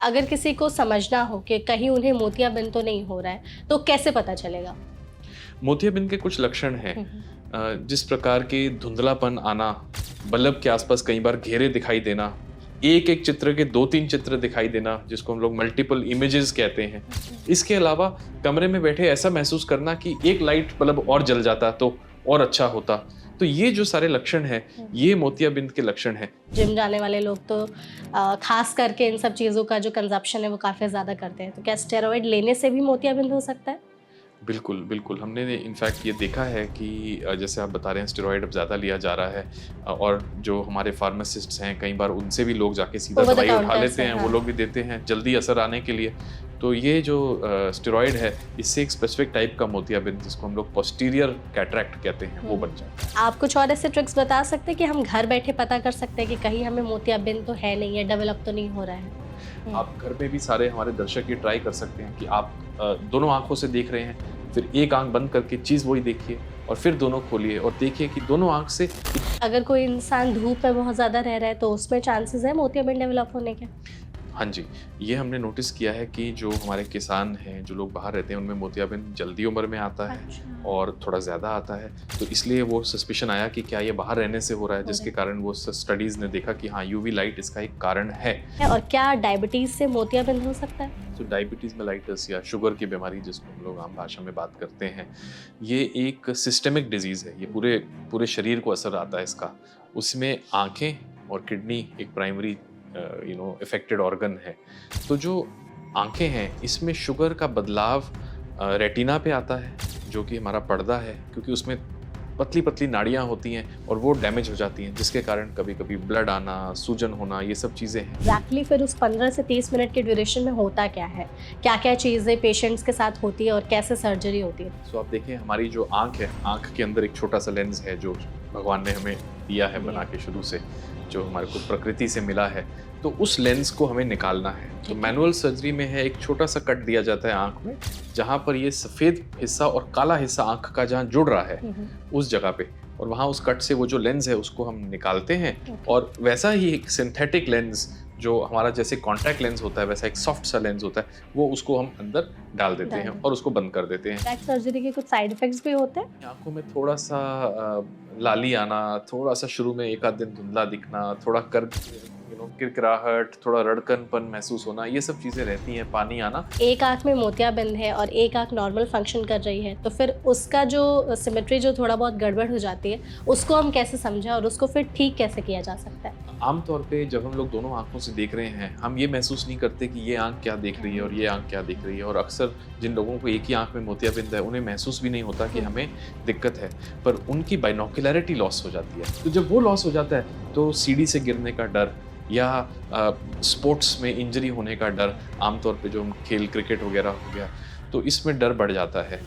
अगर किसी को समझना हो कि कहीं उन्हें मोतियाबिंद तो नहीं हो रहा है, तो कैसे पता चलेगा? मोतियाबिंद के कुछ लक्षण हैं। हुँ, हुँ। जिस प्रकार के धुंधलापन आना, बल्ब के आसपास कई बार घेरे दिखाई देना, एक-एक चित्र के 2-3 चित्र दिखाई देना, जिसको हम लोग मल्टीपल इमेजेस कहते हैं। इसके अलावा कमरे में बैठे ऐसा महसूस करना कि एक लाइट बल्ब और जल जाता तो और अच्छा होता। तो ये जो सारे लक्षण हैं, हुँ। ये मोतियाबिंद के लक्षण हैं। जिम जाने वाले लोग तो ख़ास करके इन सब चीज़ों का जो कंज़प्शन है वो काफ़ी ज़्यादा करते हैं। तो क्या स्टेरॉइड लेने से भी मोतियाबिंद हो सकता है? बिल्कुल, बिल्कुल। हमने इनफैक्ट ये देखा है कि जैसे आप बता रहे हैं स्टेरॉइड अब ज़्यादा लिया जा रहा है और जो हमारे फार्मासिस्ट्स हैं कई बार उनसे भी लोग जाके सीधा ओवर द दवाई उठा काउंटर लेते से, हैं, वो हाँ। लोग भी देते हैं जल्दी असर आने के लिए। तो ये जो स्टेरॉइड है इससे एक स्पेसिफिक टाइप का मोतियाबिंद जिसको हम लोग पोस्टीरियर कैटरैक्ट कहते हैं वो बन जाता है। आप कुछ और ऐसे ट्रिक्स बता सकते हैं कि हम घर बैठे पता कर सकते हैं कि कहीं हमें मोतियाबिंद तो है नहीं है, डेवलप तो नहीं हो रहा है? आप घर पे भी सारे हमारे दर्शक ये ट्राई कर सकते हैं कि आप दोनों आँखों से देख रहे हैं, फिर एक आँख बंद करके चीज़ वही देखिए और फिर दोनों खोलिए और देखिए कि दोनों आँख से अगर कोई इंसान धूप में बहुत ज़्यादा रह रहा है तो उसमें चांसेस है मोतियाबिंद डेवलप होने के? हाँ जी, ये हमने नोटिस किया है कि जो हमारे किसान हैं, जो लोग बाहर रहते हैं, उनमें मोतियाबिंद जल्दी उम्र में आता है अच्छा। और थोड़ा ज़्यादा आता है। तो इसलिए वो सस्पिशन आया कि क्या ये बाहर रहने से हो रहा है, जिसके कारण वो स्टडीज़ ने देखा कि हाँ, यूवी लाइट इसका एक कारण है। और क्या डायबिटीज़ से मोतियाबिंद हो सकता है? तो डायबिटीज़ मेलाइटस या शुगर की बीमारी जिसको हम लोग आम भाषा में बात करते हैं, ये एक सिस्टेमिक डिज़ीज़ है। ये पूरे पूरे शरीर को असर आता है इसका। उसमें आँखें और किडनी एक प्राइमरी अफेक्टेड ऑर्गन है। तो जो आँखें हैं, इसमें शुगर का बदलाव रेटिना पे आता है, जो कि हमारा पर्दा है, क्योंकि उसमें पतली-पतली नाड़ियाँ होती हैं और वो डैमेज हो जाती हैं, जिसके कारण कभी-कभी ब्लड आना, सूजन होना, ये सब चीज़ें हैं। एग्जैक्टली फिर उस 15 से 30 मिनट के ड्यूरेशन में होता क्या है? क्या-क्या चीज़ें पेशेंट्स के साथ होती है और कैसे सर्जरी होती है? सो आप देखें हमारी जो आँख है, आँख के अंदर एक छोटा-सा लेंस है जो भगवान ने हमें दिया है बना के शुरू से, जो हमारे को प्रकृति से मिला है। तो उस लेंस को हमें निकालना है। तो मैनुअल सर्जरी में है एक छोटा-सा कट दिया जाता है आँख में, जहाँ पर ये सफ़ेद हिस्सा और काला हिस्सा आँख का जहाँ जुड़ रहा है, उस जगह पे और वहाँ उस कट से वो जो लेंस है उसको हम निकालते हैं और वैसा ही एक सिंथेटिक लेंस जो हमारा जैसे कॉन्टैक्ट लेंस होता है वैसा एक सॉफ्ट सा लेंस होता है, वो उसको हम अंदर डाल देते हैं और उसको बंद कर देते हैं। बैक सर्जरी के कुछ साइड इफेक्ट्स भी होते हैं? आँखों में थोड़ा-सा लाली आना, थोड़ा-सा शुरू में 1 आध दिन धुंधला दिखना, थोड़ा किरकिराहट, थोड़ा रड़कनपन महसूस होना, ये सब चीज़ें रहती हैं, पानी आना। एक आँख में मोतियाबिंद है और एक आँख नॉर्मल फंक्शन कर रही है, तो फिर उसका जो सिमेट्री जो थोड़ा बहुत गड़बड़ हो जाती है, उसको हम कैसे समझें और उसको फिर ठीक कैसे किया जा सकता है? आम तौर पे जब हम लोग दोनों आँखों से देख रहे हैं, हम ये महसूस नहीं करते कि ये आँख क्या देख रही है और ये आँख क्या देख रही है और अक्सर जिन लोगों को एक ही आँख में मोतियाबिंद है, उन्हें महसूस भी नहीं होता कि हमें दिक्कत है, पर उनकी बाइनोक्युलैरिटी लॉस हो जाती है। तो जब वो लॉस हो जाता है, तो सीढ़ी से गिरने का डर या स्पोर्ट्स में इंजरी होने का डर, आमतौर पे जो हम खेल क्रिकेट वगैरह हो गया, तो इसमें डर बढ़ जाता है।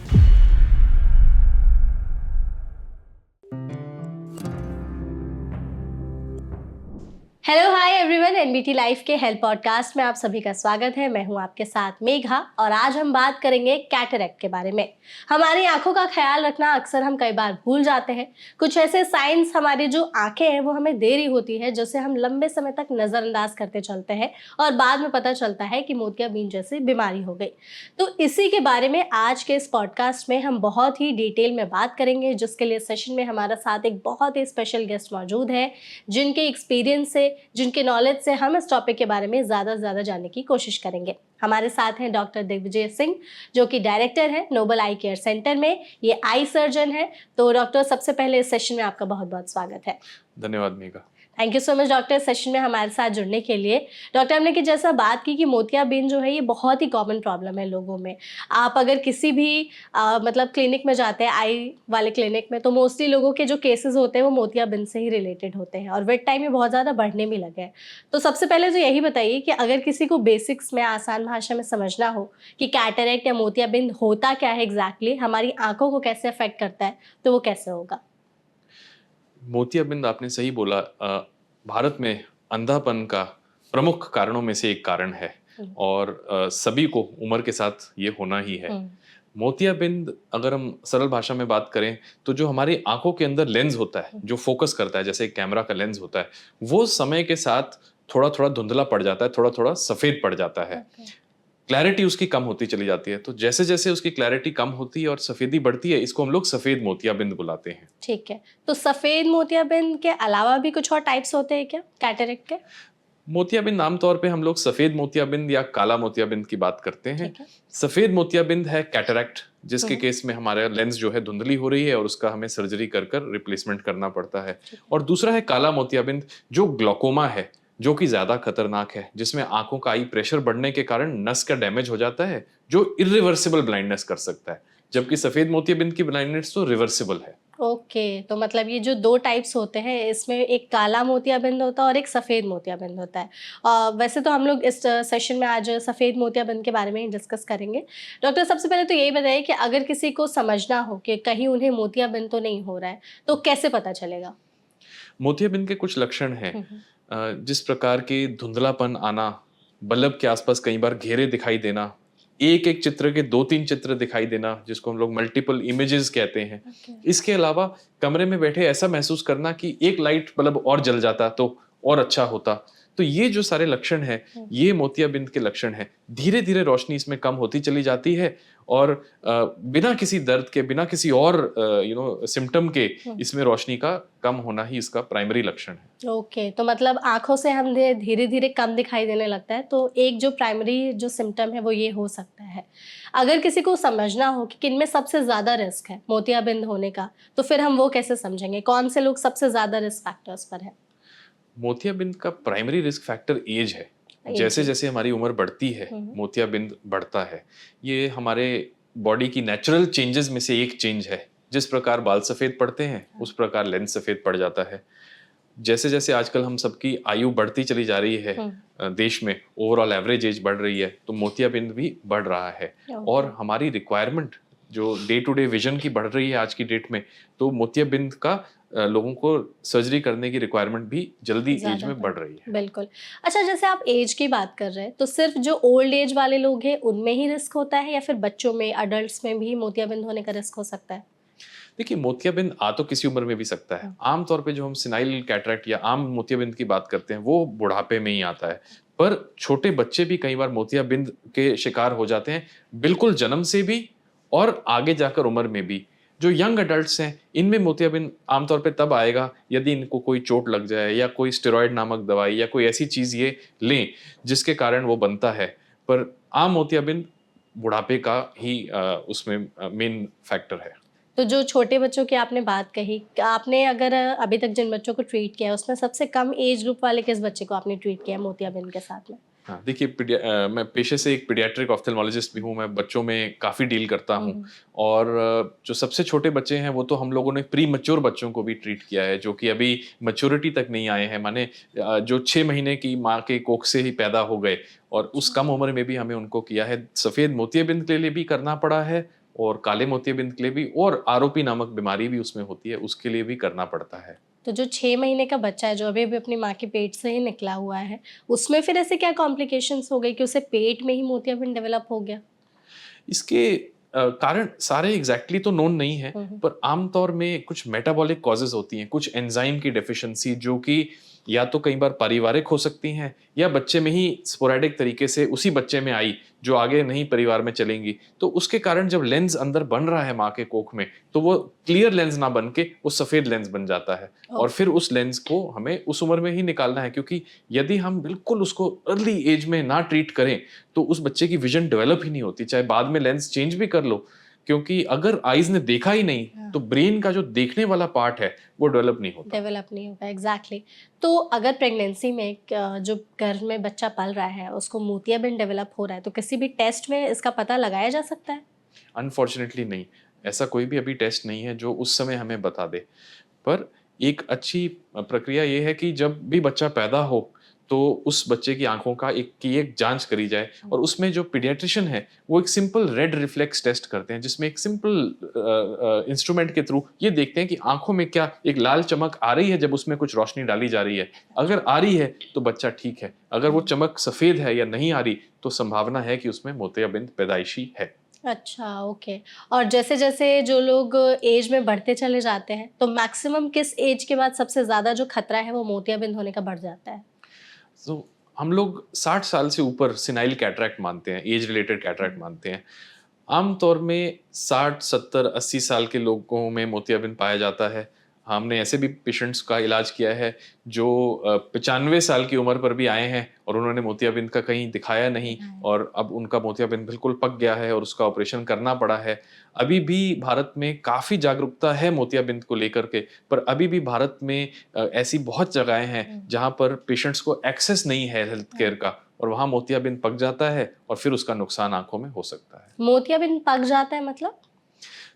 Hello hi everyone, NBT life के हेल्थ पॉडकास्ट में आप सभी का स्वागत है। मैं हूं आपके साथ मेघा और आज हम बात करेंगे कैटरैक्ट के बारे में। हमारी आंखों का ख्याल रखना अक्सर हम कई बार भूल जाते हैं। कुछ ऐसे साइंस हमारी जो आंखें हैं वो हमें दे रही होती है, जिसे हम लंबे समय तक नज़रअंदाज करते चलते हैं और बाद में पता चलता है कि मोतियाबिंद जैसी बीमारी हो गई। तो इसी के बारे में आज के इस पॉडकास्ट में हम बहुत ही डिटेल में बात करेंगे, जिसके लिए सेशन में हमारा साथ एक बहुत ही स्पेशल गेस्ट मौजूद है, जिनके एक्सपीरियंस से, जिनके नॉलेज से हम इस टॉपिक के बारे में ज़्यादा से ज़्यादा जानने की कोशिश करेंगे। हमारे साथ हैं डॉक्टर दिग्विजय सिंह, जो कि डायरेक्टर हैं नोबल आई केयर सेंटर में। ये आई सर्जन है। तो डॉक्टर, सबसे पहले इस सेशन में आपका बहुत बहुत स्वागत है। धन्यवाद Megha. Thank you so much doctor, session में हमारे साथ जुड़ने के लिए। डॉक्टर, हमने कि जैसा बात की कि मोतियाबिंद जो है ये बहुत ही कॉमन प्रॉब्लम है लोगों में। आप अगर किसी भी मतलब क्लिनिक में जाते हैं, आई वाले क्लिनिक में, तो मोस्टली लोगों के जो केसेस होते हैं वो मोतियाबिंद से ही रिलेटेड होते हैं और विद टाइम ये बहुत ज़्यादा बढ़ने भी लगे हैं। तो सबसे पहले तो यही बताइए कि अगर किसी को बेसिक्स में आसान भाषा में समझना हो कि कैटरैक्ट या मोतियाबिंद होता क्या है एग्जैक्टली, हमारी आंखों को कैसे अफेक्ट करता है, तो वो कैसे होगा? मोतियाबिंद आपने सही बोला। भारत में अंधापन का प्रमुख कारणों में से एक कारण है और सभी को उम्र के साथ ये होना ही है। मोतियाबिंद अगर हम सरल भाषा में बात करें तो जो हमारी आंखों के अंदर लेंस होता है जो फोकस करता है, जैसे एक कैमरा का लेंस होता है, वो समय के साथ थोड़ा थोड़ा धुंधला पड़ जाता है, थोड़ा थोड़ा सफेद पड़ जाता है। Okay. क्लैरिटी उसकी कम होती चली जाती है। तो जैसे जैसे उसकी क्लैरिटी कम होती है और सफेदी बढ़ती है, इसको हम लोग सफेद मोतियाबिंद बुलाते हैं। ठीक है, तो सफेद मोतियाबिंद के अलावा भी कुछ और टाइप्स होते हैं क्या कैटरेक्ट के? मोतियाबिंद आमतौर पे हम लोग सफेद मोतियाबिंद या काला मोतियाबिंद की बात करते हैं। ठीक है। सफेद मोतियाबिंद है कैटरैक्ट, जिसके हम्म। केस में हमारा लेंस जो है धुंधली हो रही है और उसका हमें सर्जरी कर कर रिप्लेसमेंट करना पड़ता है। ठीक है। और दूसरा है काला मोतियाबिंद, जो ग्लोकोमा है, जो कि ज्यादा खतरनाक है, जिसमें आंखों का आई प्रेशर बढ़ने के कारण नस का डैमेज हो जाता है, जो इरिवर्सिबल ब्लाइंडनेस कर सकता है। जबकि सफेद मोतियाबिंद की ब्लाइंडनेस तो रिवर्सिबल है। ओके, तो मतलब ये जो दो टाइप्स होते हैं, इसमें एक काला मोतियाबिंद होता है और एक सफ़ेद मोतियाबिंद होता है। वैसे तो हम लोग इस सेशन में आज सफ़ेद मोतियाबिंद के बारे में ही डिस्कस करेंगे। डॉक्टर, सबसे पहले तो यही बताइए कि अगर किसी को समझना हो कि कहीं उन्हें मोतियाबिंद तो नहीं हो रहा है, तो कैसे पता चलेगा? मोतियाबिंद के कुछ लक्षण हैं। हम्म। जिस प्रकार के धुंधलापन आना, बल्ब के आसपास कई बार घेरे दिखाई देना, एक एक चित्र के दो तीन चित्र दिखाई देना, जिसको हम लोग मल्टीपल इमेजेस कहते हैं। ओके। इसके अलावा कमरे में बैठे ऐसा महसूस करना कि एक लाइट बल्ब और जल जाता तो और अच्छा होता। तो ये जो सारे लक्षण हैं, ये मोतियाबिंद के लक्षण हैं। धीरे धीरे रोशनी इसमें कम होती चली जाती है और बिना किसी दर्द के, बिना किसी और सिम्टम के इसमें रोशनी का कम होना ही इसका प्राइमरी लक्षण है। ओके, तो मतलब आँखों से हम धीरे धीरे कम दिखाई देने लगता है, तो एक जो प्राइमरी जो सिम्टम है वो ये हो सकता है। अगर किसी को समझना हो कि किनमें सबसे ज़्यादा रिस्क है मोतियाबिंद होने का, तो फिर हम वो कैसे समझेंगे? कौन से लोग सबसे ज़्यादा रिस्क फैक्टर्स पर है? मोतियाबिंद का प्राइमरी रिस्क फैक्टर एज है। एज जैसे है। जैसे हमारी उम्र बढ़ती है, हम्म। मोतियाबिंद बढ़ता है। ये हमारे बॉडी की नेचुरल चेंजेस में से एक चेंज है। जिस प्रकार बाल सफेद पड़ते हैं, उस प्रकार लेंस सफेद पड़ जाता है। जैसे जैसे आजकल हम सबकी आयु बढ़ती चली जा रही है, देश में ओवरऑल एवरेज एज बढ़ रही है, तो मोतियाबिंद भी बढ़ रहा है। और हमारी रिक्वायरमेंट जो डे टू डे विजन की बढ़ रही है आज की डेट में, तो मोतियाबिंद का लोगों को सर्जरी करने की रिक्वायरमेंट भी जल्दी एज में बढ़ रही है। बिल्कुल। अच्छा, जैसे आप एज की बात कर रहे हैं, तो सिर्फ जो ओल्ड एज वाले लोग हैं उनमें ही रिस्क होता है या फिर बच्चों में, अडल्ट्स में भी मोतियाबिंद होने का रिस्क हो सकता है? देखिए, मोतियाबिंद आ तो किसी उम्र में भी सकता है। आमतौर पे जो हम सिनाइल कैटरैक्ट या आम मोतियाबिंद की बात करते हैं, वो बुढ़ापे में ही आता है। पर छोटे बच्चे भी कई बार मोतियाबिंद के शिकार हो जाते हैं, बिल्कुल जन्म से भी और आगे जाकर उम्र में भी। जो यंग अडल्ट्स हैं, इनमें मोतियाबिंद आमतौर पे तब आएगा यदि इनको कोई चोट लग जाए या कोई स्टेरॉयड नामक दवाई या कोई ऐसी चीज़ ये लें, जिसके कारण वो बनता है। पर आम मोतियाबिंद बुढ़ापे का ही उसमें मेन फैक्टर है। तो जो छोटे बच्चों की आपने बात कही, आपने अगर अभी तक जिन बच्चों को ट्रीट किया है, उसमें सबसे कम एज ग्रुप वाले किस बच्चे को आपने ट्रीट किया है मोतियाबिंद के साथ में? हाँ, देखिए, मैं पेशे से एक पीडियाट्रिक ऑफ्थेल्मोलॉजिस्ट भी हूँ। मैं बच्चों में काफ़ी डील करता हूँ। और जो सबसे छोटे बच्चे हैं, वो तो हम लोगों ने प्री मैच्योर बच्चों को भी ट्रीट किया है, जो कि अभी मैच्योरिटी तक नहीं आए हैं। माने जो 6 महीने की माँ के कोख से ही पैदा हो गए, और उस कम उम्र में भी हमें उनको किया है। सफ़ेद मोतियाबिंद के लिए भी करना पड़ा है और काले मोतियाबिंद के लिए भी, और आरओपी नामक बीमारी भी उसमें होती है, उसके लिए भी करना पड़ता है। तो जो 6 महीने का बच्चा है, जो अभी अभी अपनी माँ के पेट से ही निकला हुआ है, उसमें फिर ऐसे क्या कॉम्प्लिकेशंस हो गई कि उसे पेट में ही मोतियाबिंद डेवलप हो गया? इसके कारण सारे एग्जैक्टली तो नोन नहीं है, पर आमतौर में कुछ मेटाबॉलिक कॉजेज होती हैं, कुछ एंजाइम की डेफिशिएंसी, जो कि या तो कई बार पारिवारिक हो सकती हैं या बच्चे में ही स्पोरेडिक तरीके से उसी बच्चे में आई, जो आगे नहीं परिवार में चलेंगी। तो उसके कारण जब लेंस अंदर बन रहा है माँ के कोख में, तो वो क्लियर लेंस ना बन के वो सफेद लेंस बन जाता है। और फिर उस लेंस को हमें उस उम्र में ही निकालना है, क्योंकि यदि हम बिल्कुल उसको अर्ली एज में ना ट्रीट करें, तो उस बच्चे की विजन डेवलप ही नहीं होती, चाहे बाद में लेंस चेंज भी कर लो। क्योंकि अगर आईज ने देखा ही नहीं, तो ब्रेन का जो देखने वाला पार्ट है, वो डेवलप नहीं होता। डेवलप नहीं होगा, एग्जैक्टली। तो अगर प्रेगनेंसी में जो गर्भ में बच्चा पल रहा है, उसको मोतियाबिंद डेवलप हो रहा है, तो किसी भी टेस्ट में इसका पता लगाया जा सकता है? अनफॉर्चुनेटली नहीं, ऐसा कोई भी अभी टेस्ट नहीं है जो उस समय हमें बता दे। पर एक अच्छी प्रक्रिया ये है कि जब भी बच्चा पैदा हो, तो उस बच्चे की आंखों का एक जांच करी जाए, और उसमें जो पीडियाट्रिशियन है, वो एक सिंपल रेड रिफ्लेक्स टेस्ट करते हैं, जिसमें एक सिंपल इंस्ट्रूमेंट के थ्रू ये देखते हैं कि आंखों में क्या एक लाल चमक आ रही है जब उसमें कुछ रोशनी डाली जा रही है। अगर आ रही है तो बच्चा ठीक है, अगर वो चमक सफेद है या नहीं आ रही, तो संभावना है कि उसमें मोतियाबिंद पैदाइशी है। अच्छा, ओके। और जैसे जैसे जो लोग एज में बढ़ते चले जाते हैं, तो मैक्सिमम किस एज के बाद सबसे ज़्यादा जो खतरा है वो मोतियाबिंद होने का बढ़ जाता है? तो हम लोग 60 साल से ऊपर सिनाइल कैटरैक्ट मानते हैं, एज रिलेटेड कैटरैक्ट मानते हैं। आमतौर में 60, 70, 80 साल के लोगों में मोतियाबिंद पाया जाता है। हमने ऐसे भी पेशेंट्स का इलाज किया है जो 95 साल की उम्र पर भी आए हैं और उन्होंने मोतियाबिंद का कहीं दिखाया नहीं और अब उनका मोतियाबिंद बिल्कुल पक गया है और उसका ऑपरेशन करना पड़ा है। अभी भी भारत में काफ़ी जागरूकता है मोतियाबिंद को लेकर के, पर अभी भी भारत में ऐसी बहुत जगहें हैं जहाँ पर पेशेंट्स को एक्सेस नहीं है हेल्थ केयर का और वहाँ मोतियाबिंद पक जाता है और फिर उसका नुकसान आँखों में हो सकता है। मोतियाबिंद पक जाता है मतलब?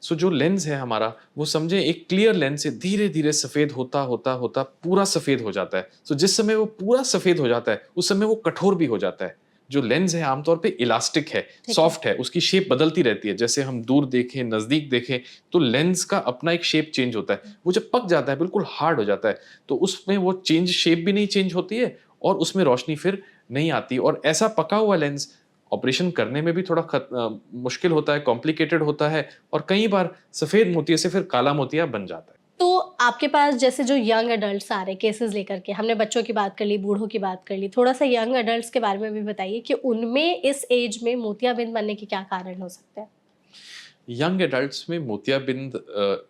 सो जो लेंस है हमारा, वो समझे एक क्लियर लेंस से धीरे-धीरे सफ़ेद होता, होता, होता पूरा सफ़ेद हो जाता है। सो जिस समय वो पूरा सफ़ेद हो जाता है, उस समय वो कठोर भी हो जाता है। जो लेंस है आमतौर पे इलास्टिक है, सॉफ्ट है, उसकी शेप बदलती रहती है। जैसे हम दूर देखें, नज़दीक देखें, तो लेंस का अपना एक शेप चेंज होता है। वो जब पक जाता है, बिल्कुल हार्ड हो जाता है, तो उसमें वो चेंज शेप भी नहीं चेंज होती है और उसमें रोशनी फिर नहीं आती और ऐसा पका हुआ लेंस ऑपरेशन करने में भी थोड़ा मुश्किल होता है, कॉम्प्लिकेटेड होता है और कई बार सफ़ेद मोतिये से फिर काला मोतिया बन जाता है। तो आपके पास जैसे जो यंग एडल्ट्स आ रहे हैं केसेस लेकर के, हमने बच्चों की बात कर ली, बूढ़ों की बात कर ली, थोड़ा-सा यंग एडल्ट्स के बारे में भी बताइए कि उनमें इस एज में मोतियाबिंद बनने के क्या कारण हो सकते हैं? यंग एडल्ट्स में मोतियाबिंद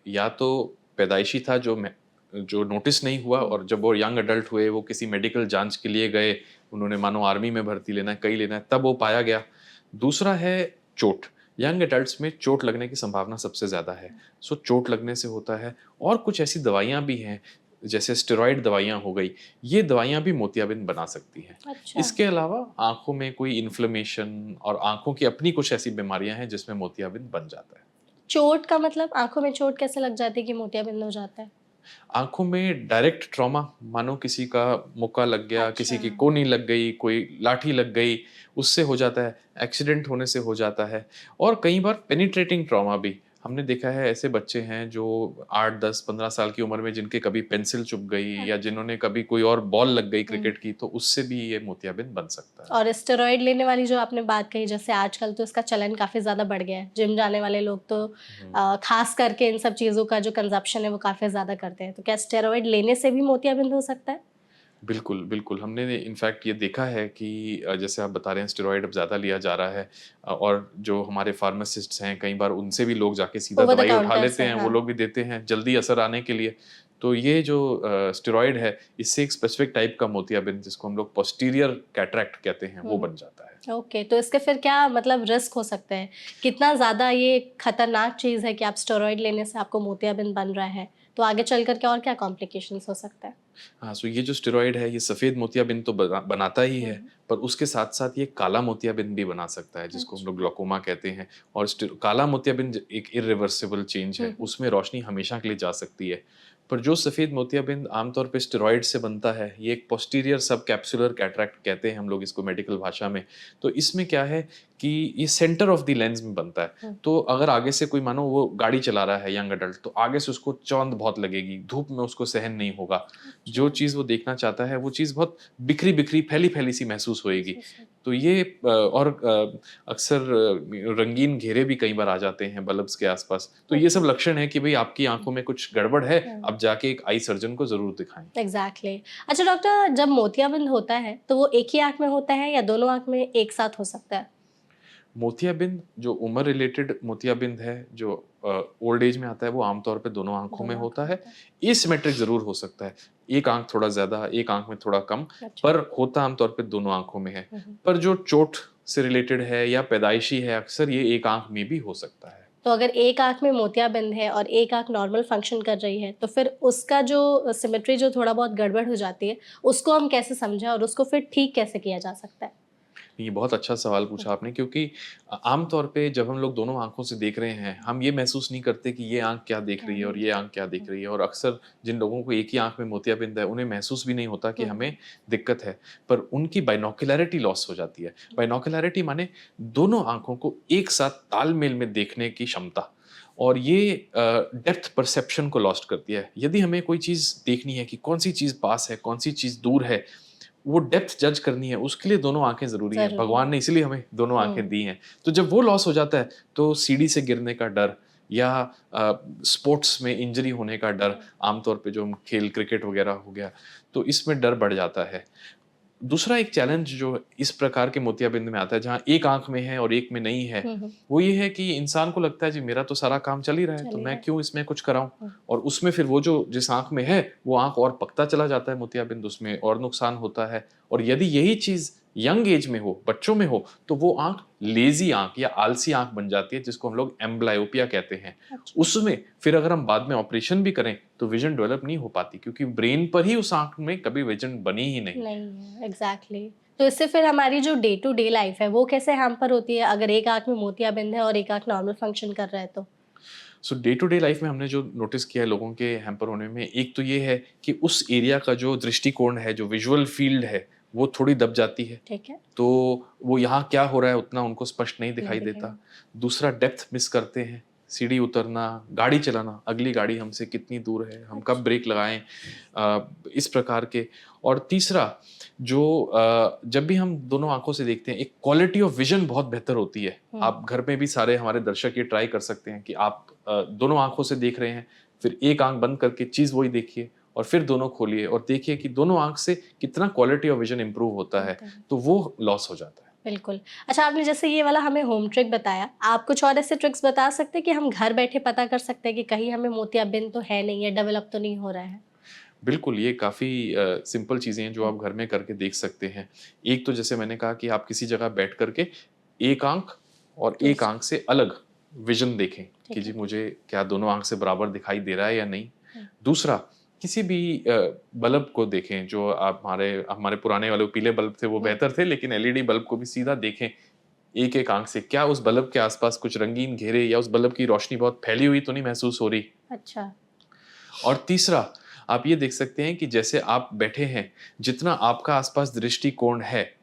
या तो पैदाइशी था जो नोटिस नहीं हुआ और जब वो यंग एडल्ट हुए, वो किसी मेडिकल जांच के लिए गए, उन्होंने मानो आर्मी में भर्ती लेना है, कहीं लेना है, तब वो पाया गया। दूसरा है चोट। यंग एडल्ट्स में चोट लगने की संभावना सबसे ज़्यादा है। सो चोट लगने से होता है और कुछ ऐसी दवाइयाँ भी हैं, जैसे स्टेरॉइड दवाइयाँ हो गई, ये दवाइयाँ भी मोतियाबिंद बना सकती हैं। अच्छा। इसके अलावा आँखों में कोई इन्फ्लेमेशन और आँखों की अपनी कुछ ऐसी बीमारियाँ हैं जिसमें मोतियाबिंद बन जाता है। चोट का मतलब आँखों में चोट कैसे लग जाती है कि मोतियाबिंद हो जाता है? आँखों में डायरेक्ट ट्रॉमा, मानो किसी का मुक्का लग गया, किसी अच्छा। की कोहनी लग गई, कोई लाठी लग गई, उससे हो जाता है, एक्सीडेंट होने से हो जाता है और कई बार पेनिट्रेटिंग ट्रॉमा भी। हमने देखा है ऐसे बच्चे हैं जो 8, 10, 15 साल की उम्र में जिनके कभी पेंसिल चुभ गई या जिन्होंने कभी कोई और बॉल लग गई क्रिकेट की, तो उससे भी ये मोतियाबिंद बन सकता है। और स्टेरॉइड लेने वाली जो आपने बात कही, जैसे आजकल तो इसका चलन काफ़ी ज़्यादा बढ़ गया है। जिम जाने वाले लोग तो ख़ास करके इन सब चीज़ों का जो कंज़प्शन है वो काफ़ी ज़्यादा करते हैं। तो क्या स्टेरॉइड लेने से भी मोतियाबिंद हो सकता है? बिल्कुल, बिल्कुल। हमने इनफैक्ट ये देखा है कि जैसे आप बता रहे हैं स्टेरॉइड अब ज़्यादा लिया जा रहा है और जो हमारे फार्मासिस्ट्स हैं कई बार उनसे भी लोग जाके सीधा ओवर द दवाई उठा काउंटर लेते से, हैं, वो हाँ। लोग भी देते हैं जल्दी असर आने के लिए। तो ये जो स्टेरॉइड है, इससे एक स्पेसिफिक टाइप का मोतियाबिंद जिसको हम लोग पोस्टीरियर कैटरैक्ट कहते हैं, वो बन जाता है। ओके, तो इसके फिर क्या मतलब रिस्क हो सकते हैं? कितना ज़्यादा ये खतरनाक चीज़ है कि आप स्टेरॉइड लेने से आपको मोतियाबिंद बन रहा है, तो आगे चल कर के और क्या कॉम्प्लिकेशंस हो सकता है? हाँ, सो ये जो स्टेरॉइड है, ये सफ़ेद मोतियाबिंद तो बनाता ही है, पर उसके साथ-साथ ये काला मोतियाबिंद भी बना सकता है, जिसको हम लोग ग्लूकोमा कहते हैं और काला मोतियाबिंद एक इर्रिवर्सिबल चेंज है, उसमें रोशनी हमेशा के लिए जा सकती है। पर जो सफ़ेद मोतियाबिंद आमतौर पे स्टेरॉइड से बनता है, ये एक पोस्टीरियर सबकैप्सुलर कैटरैक्ट कहते हैं हम लोग इसको मेडिकल भाषा में। तो इसमें क्या है कि ये सेंटर ऑफ द लेंस में बनता है। तो अगर आगे से कोई मानो वो गाड़ी चला रहा है यंग एडल्ट, तो आगे से उसको चौंध बहुत लगेगी, धूप में उसको सहन नहीं होगा। जो चीज़ वो देखना चाहता है, वो चीज़ बहुत बिखरी-बिखरी, फैली-फैली सी महसूस होएगी। तो ये अक्सर रंगीन घेरे भी कई बार आ जाते हैं बल्ब्स के आसपास। तो ये सब लक्षण है कि भई आपकी आँखों में कुछ गड़बड़ है, आप जाके एक आई सर्जन को ज़रूर दिखाएँ। एग्ज़ैक्टली। अच्छा डॉक्टर, जब मोतियाबिंद होता है, तो वो एक ही आँख में होता है या दोनों आँख में एक साथ हो सकता है? मोतियाबिंद जो उम्र रिलेटेड मोतियाबिंद है, जो ओल्ड एज में आता है, वो आमतौर पे दोनों आँखों में दोनों होता आँखों है। में एसिमेट्रिक ज़रूर हो सकता है। एक आँख थोड़ा ज़्यादा, एक आँख में थोड़ा कम, अच्छा। पर होता आमतौर पे दोनों आँखों में है। पर जो चोट से रिलेटेड है या पैदाइशी है, अक्सर ये एक आँख में भी हो सकता है। तो अगर एक आँख में मोतियाबिंद है और एक आँख नॉर्मल फंक्शन कर रही है, तो फिर उसका जो सिमेट्री जो थोड़ा बहुत गड़बड़ हो जाती है, उसको हम कैसे समझें और उसको फिर ठीक कैसे किया जा सकता है? ये बहुत अच्छा सवाल पूछा आपने क्योंकि आम तौर पे जब हम लोग दोनों आँखों से देख रहे हैं, हम ये महसूस नहीं करते कि ये आँख क्या देख रही है और ये आँख क्या देख रही है और अक्सर जिन लोगों को एक ही आँख में मोतियाबिंद है, उन्हें महसूस भी नहीं होता कि हमें दिक्कत है, पर उनकी बाइनोक्युलैरिटी लॉस हो जाती है। बाइनोक्युलैरिटी माने दोनों आँखों को एक साथ तालमेल में देखने की क्षमता और ये डेप्थ परसेप्शन को लॉस्ट करती है। यदि हमें कोई चीज़ देखनी है कि कौन-सी चीज़ पास है, कौन-सी चीज़ दूर है, वो डेप्थ जज करनी है, उसके लिए दोनों आँखें ज़रूरी हैं। ज़रूरी भगवान है। ने इसीलिए हमें दोनों आँखें दी हैं। तो जब वो लॉस हो जाता है, तो सीढ़ी से गिरने का डर या स्पोर्ट्स में इंजरी होने का डर, आमतौर पे जो हम खेल क्रिकेट वगैरह हो गया, तो इसमें डर बढ़ जाता है। दूसरा एक चैलेंज जो इस प्रकार के मोतियाबिंद में आता है, जहाँ एक आंख में है और एक में नहीं है, वो ये है कि इंसान को लगता है जी मेरा तो सारा काम चल ही रहा है, तो मैं क्यों इसमें कुछ कराऊं। और उसमें फिर वो जो जिस आंख में है वो आंख और पकता चला जाता है मोतियाबिंद, उसमें और नुकसान होता है। और यदि यही चीज यंग एज में हो, बच्चों में हो, तो वो आंख लेजी आंख या आलसी आंख बन जाती है, जिसको हम लोग एम्ब्लायोपिया कहते हैं। उसमें फिर अगर हम बाद में ऑपरेशन भी करें तो विजन डेवलप नहीं हो पाती, क्योंकि ब्रेन पर ही उस आंख में कभी विजन बनी ही नहीं है। एग्जैक्टली। तो इससे फिर हमारी जो डे टू डे लाइफ है वो कैसे हैम्पर होती है अगर एक आंख में मोतियाबिंद है और एक आंख नॉर्मल फंक्शन कर रहा है तो? सो डे टू डे लाइफ में हमने जो नोटिस किया है लोगों के हैम्पर होने में, एक तो ये है कि उस एरिया का जो दृष्टिकोण है, जो विजुअल फील्ड है, वो थोड़ी दब जाती है। ठीक है। तो वो यहाँ क्या हो रहा है उतना उनको स्पष्ट नहीं दिखाई देता। दूसरा, डेप्थ मिस करते हैं, सीढ़ी उतरना, गाड़ी चलाना, अगली गाड़ी हमसे कितनी दूर है, हम कब ब्रेक लगाएं, इस प्रकार के। और तीसरा, जो जब भी हम दोनों आंखों से देखते हैं, एक क्वालिटी ऑफ विजन बहुत बेहतर होती है। आप घर में भी सारे हमारे दर्शक ये ट्राई कर सकते हैं कि आप दोनों आंखों से देख रहे हैं, फिर एक आंख बंद करके चीज वही देखिए और फिर दोनों खोलिए और देखिए कि दोनों आंख से कितना क्वालिटी ऑफ विजन इंप्रूव होता है, तो वो लॉस हो जाता है। बिल्कुल। अच्छा, आपने जैसे ये वाला हमें होम ट्रिक बताया, आप कुछ और ऐसे ट्रिक्स बता सकते हैं कि हम घर बैठे पता कर सकते हैं कि कहीं हमें मोतियाबिंद तो है नहीं, है डेवलप तो नहीं हो रहा है? बिल्कुल, ये काफ़ी सिंपल चीज़ें हैं जो आप घर में करके देख सकते हैं। एक तो जैसे मैंने कहा कि आप किसी जगह बैठ कर के एक आँख और एक आँख से अलग विज़न देखें कि जी मुझे क्या दोनों आँख से बराबर दिखाई दे रहा है या नहीं। दूसरा, किसी भी बल्ब को देखें, जो आप हमारे हमारे पुराने वाले पीले बल्ब थे वो बेहतर थे, लेकिन एलईडी बल्ब को भी सीधा देखें एक-एक आँख से, क्या उस बल्ब के आस-पास कुछ रंगीन घेरे या उस बल्ब की रोशनी बहुत फैली हुई तो नहीं महसूस हो रही। अच्छा। और तीसरा, आप ये देख सकते हैं कि जैसे आप बैठे हैं, जितना आपका आसपास दृष्टिकोण है,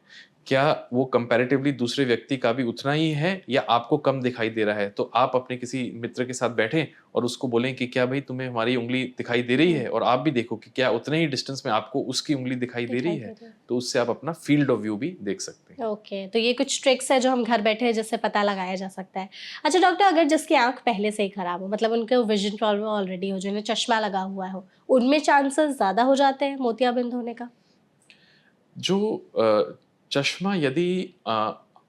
क्या वो कंपैरेटिवली दूसरे व्यक्ति का भी उतना ही है या आपको कम दिखाई दे रहा है? तो आप अपने किसी मित्र के साथ बैठें और उसको बोलें कि क्या भई तुम्हें हमारी उँगली दिखाई दे रही है? और आप भी देखो कि क्या उतने ही डिस्टेंस में आपको उसकी उँगली दिखाई दे रही है? तो उससे आप अपना फील्ड ऑफ व्यू भी देख सकते हैं। ओके, तो ये कुछ ट्रिक्स है जो हम घर बैठे जिससे पता लगाया जा सकता है। अच्छा डॉक्टर, अगर जिसकी आँख पहले से ही खराब हो, मतलब उनको विज़न प्रॉब्लम ऑलरेडी हो, जिन्हें चश्मा लगा हुआ हो, उनमें चांसेस ज़्यादा हो जाते हैं मोतियाबिंद होने का? जो चश्मा यदि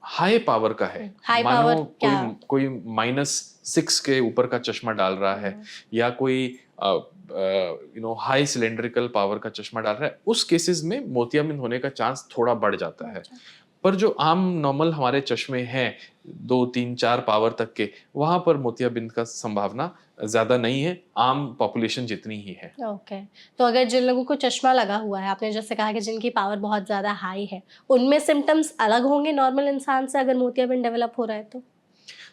हाई पावर का है, हाई मानो पावर क्या? कोई -6 के ऊपर का चश्मा डाल रहा है या कोई हाई सिलेंड्रिकल पावर का चश्मा डाल रहा है, उस केसेस में मोतियाबिंद होने का चांस थोड़ा बढ़ जाता है। पर जो आम नॉर्मल हमारे चश्मे हैं 2, 3, 4 पावर तक के, वहां पर मोतियाबिंद का संभावना ज्यादा नहीं है, आम पॉपुलेशन जितनी ही है। ओके, तो अगर जिन लोगों को चश्मा लगा हुआ है, आपने जैसे कहा कि जिनकी पावर बहुत ज़्यादा हाई है, उनमें सिम्टम्स अलग होंगे नॉर्मल इंसान से अगर मोतियाबिंद डेवलप हो रहा है तो?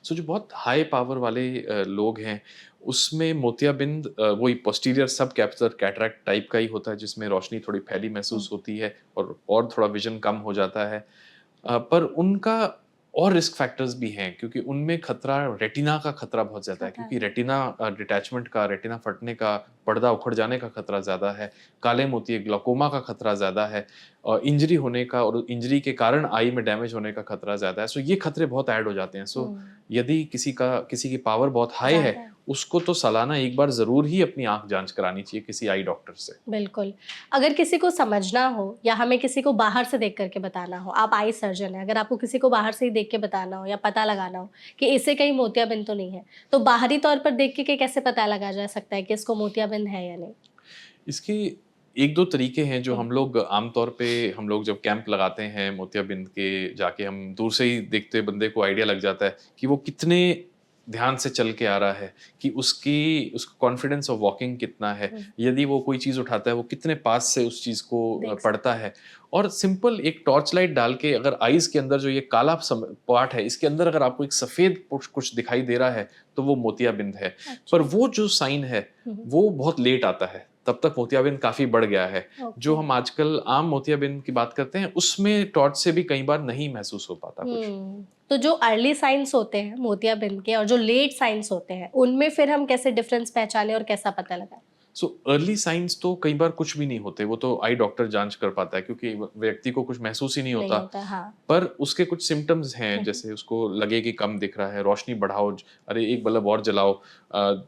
सो जो बहुत हाई पावर वाले लोग हैं, उसमें मोतियाबिंद वही पोस्टीरियर सब कैप्सुलर कैटरैक्ट टाइप का ही होता है, जिसमें रोशनी थोड़ी फैली महसूस होती है और थोड़ा विजन कम हो जाता है। पर उनका और रिस्क फैक्टर्स भी हैं, क्योंकि उनमें खतरा रेटिना का खतरा बहुत ज़्यादा है, क्योंकि रेटिना डिटैचमेंट का, रेटिना फटने का, पर्दा उखड़ जाने का खतरा ज़्यादा है, काले मोतिये ग्लाकोमा का खतरा ज़्यादा है, इंजरी होने का और इंजरी के कारण आई में डैमेज होने का खतरा ज़्यादा है। सो ये खतरे बहुत ऐड हो जाते हैं। सो यदि किसी की पावर बहुत हाई है, उसको तो सालाना एक बार ज़रूर ही अपनी आँख जाँच करानी चाहिए किसी आई डॉक्टर से। बिल्कुल। अगर किसी को समझना हो या हमें किसी को बाहर से देख करके बताना हो, आप आई सर्जन हैं, अगर आपको किसी को बाहर से ही देख के बताना हो या पता लगाना हो कि इसे कहीं मोतियाबिंद तो नहीं है, तो बाहरी तौर पर देख के कैसे पता लगाया जा सकता है कि इसको मोतियाबिंद है या नहीं? इसके 1-2 तरीके हैं जो हम लोग आमतौर पे हम लोग जब कैंप लगाते हैं मोतियाबिंद के, जाके हम दूर से ही देखते बंदे को आइडिया लग जाता है कि वो कितने ध्यान से चल के आ रहा है, कि उसका कॉन्फिडेंस ऑफ वॉकिंग कितना है, यदि वो कोई चीज़ उठाता है वो कितने पास से उस चीज़ को पढ़ता है। और सिंपल एक टॉर्च लाइट डाल के अगर आईज के अंदर जो ये काला पार्ट है, इसके अंदर अगर आपको एक सफ़ेद कुछ दिखाई दे रहा है, तो वो मोतियाबिंद है। पर वो जो साइन है वो बहुत लेट आता है, तब तक मोतियाबिंद काफी बढ़ गया है। जो हम आजकल आम मोतियाबिंद की बात करते हैं, उसमें टॉर्च से भी कई बार नहीं महसूस हो पाता कुछ। तो जो अर्ली साइंस होते हैं मोतियाबिंद के और जो लेट साइंस होते हैं, उनमें फिर हम कैसे डिफरेंस पहचाने और कैसा पता लगाएं? सो अर्ली साइंस तो कई बार कुछ भी नहीं होते, वो तो आई डॉक्टर जांच कर पाता है, क्योंकि व्यक्ति को कुछ महसूस ही नहीं होता। हाँ। पर उसके कुछ सिम्टम्स हैं, जैसे उसको लगे कि कम दिख रहा है, रोशनी बढ़ाओ, अरे एक बल्ब और जलाओ,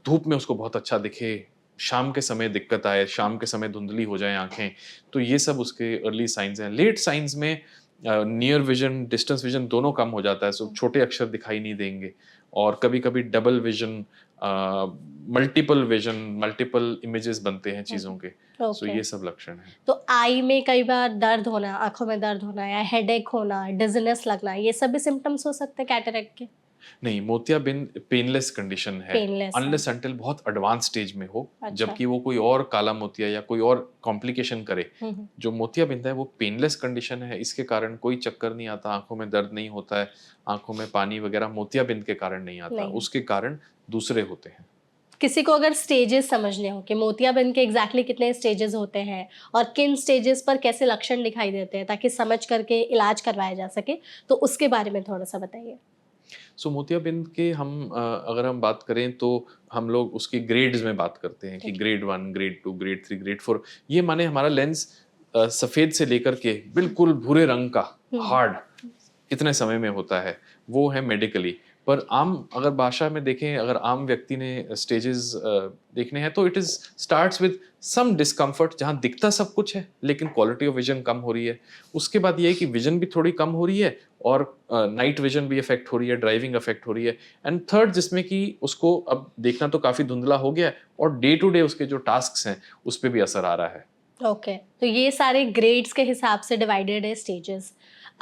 धूप में उसको बहुत अच्छा दिखे, शाम के समय दिक्कत आए, शाम के समय धुंधली हो जाए आंखें, तो ये सब उसके अर्ली साइंस हैं। लेट साइंस में नियर विजन, डिस्टेंस विजन दोनों कम हो जाता है, सो छोटे अक्षर दिखाई नहीं देंगे, और कभी कभी double vision, multiple vision, multiple images बनते हैं चीज़ों के। So okay. ये सब लक्षण हैं। तो आई में कई बार दर्द होना, आंखों में दर्द होना या हेडेक होना, डिजीनेस लगना, ये सब भी सिम्टम्स हो सकते हैं कैटरेक्ट के? नहीं, मोतियाबिंद पेनलेस कंडीशन है, पेनलेस है। अनलेस अंटिल बहुत एडवांस स्टेज में हो, अच्छा। जबकि वो कोई और काला मोतिया या कोई और कॉम्प्लिकेशन करे। हम्म। जो मोतियाबिंद है वो पेनलेस कंडीशन है, इसके कारण कोई चक्कर नहीं आता, आंखों में दर्द नहीं होता है, आंखों में पानी वगैरह मोतियाबिंद के कारण नहीं आता, नहीं। उसके कारण दूसरे होते हैं। किसी को अगर स्टेजेस समझने हो कि मोतियाबिंद के एग्जैक्टली कितने स्टेजेस होते हैं और किन स्टेजेस पर कैसे लक्षण दिखाई देते हैं ताकि समझ करके इलाज करवाया जा सके, तो उसके बारे में थोड़ा सा बताइए। सो मोतियाबिंद के अगर हम बात करें तो हम लोग उसकी ग्रेड्स में बात करते हैं कि ठीक। Grade 1, grade 2, grade 3, grade 4। ये माने हमारा लेंस सफ़ेद से लेकर के बिल्कुल भूरे रंग का हार्ड कितने समय में होता है, वो है मेडिकली। पर आम अगर भाषा में देखें, अगर आम व्यक्ति ने स्टेजेस देखने हैं, तो it is starts with some discomfort, जहाँ दिखता सब कुछ है लेकिन क्वालिटी ऑफ विजन कम हो रही है। उसके बाद ये है कि विजन भी थोड़ी कम हो रही है, और नाइट विजन भी अफेक्ट हो रही है, ड्राइविंग अफेक्ट हो रही है। एंड थर्ड, जिसमें कि उसको अब देखना तो काफ़ी धुंधला हो गया है, और डे टू डे उसके जो टास्क हैं उस पर भी असर आ रहा है। ओके। तो ये सारे ग्रेड्स के हिसाब से डिवाइडेड है स्टेजेस।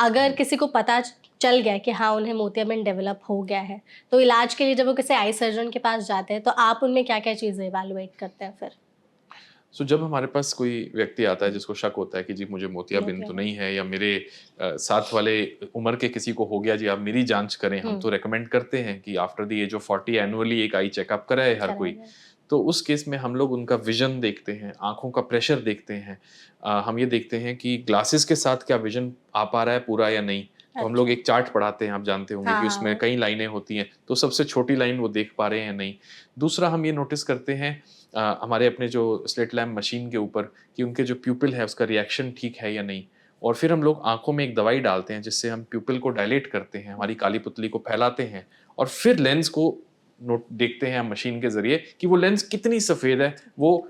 अगर किसी को पता चल गया कि हाँ उन्हें मोतियाबिंद डेवलप हो गया है, तो इलाज के लिए जब वो किसी आई सर्जन के पास जाते हैं तो आप उनमें क्या क्या चीज़ें इवैल्यूएट करते हैं फिर? सो जब हमारे पास कोई व्यक्ति आता है जिसको शक होता है कि जी मुझे मोतियाबिंद तो नहीं है, या मेरे साथ वाले उम्र के किसी को हो गया, जी आप मेरी जांच करें, हम तो रेकमेंड करते हैं कि after the age of 40 annually एक आई चेकअप कराए हर कोई। तो उस केस में हम लोग उनका विजन देखते हैं, आंखों का प्रेशर देखते हैं, हम ये देखते हैं कि ग्लासेस के साथ क्या विजन आ पा रहा है पूरा या नहीं। तो हम लोग एक चार्ट पढ़ाते हैं, आप जानते होंगे कि उसमें कई लाइनें होती हैं, तो सबसे छोटी लाइन वो देख पा रहे हैं या नहीं। दूसरा, हम ये नोटिस करते हैं हमारे अपने जो स्लिट लैम्प मशीन के ऊपर कि उनके जो प्यूपिल है उसका रिएक्शन ठीक है या नहीं। और फिर हम लोग आंखों में एक दवाई डालते हैं जिससे हम प्यूपिल को डायलेट करते हैं, हमारी काली पुतली को फैलाते हैं, और फिर लेंस को नोट देखते हैं हम मशीन के जरिए कि वो लेंस कितनी सफ़ेद है। वो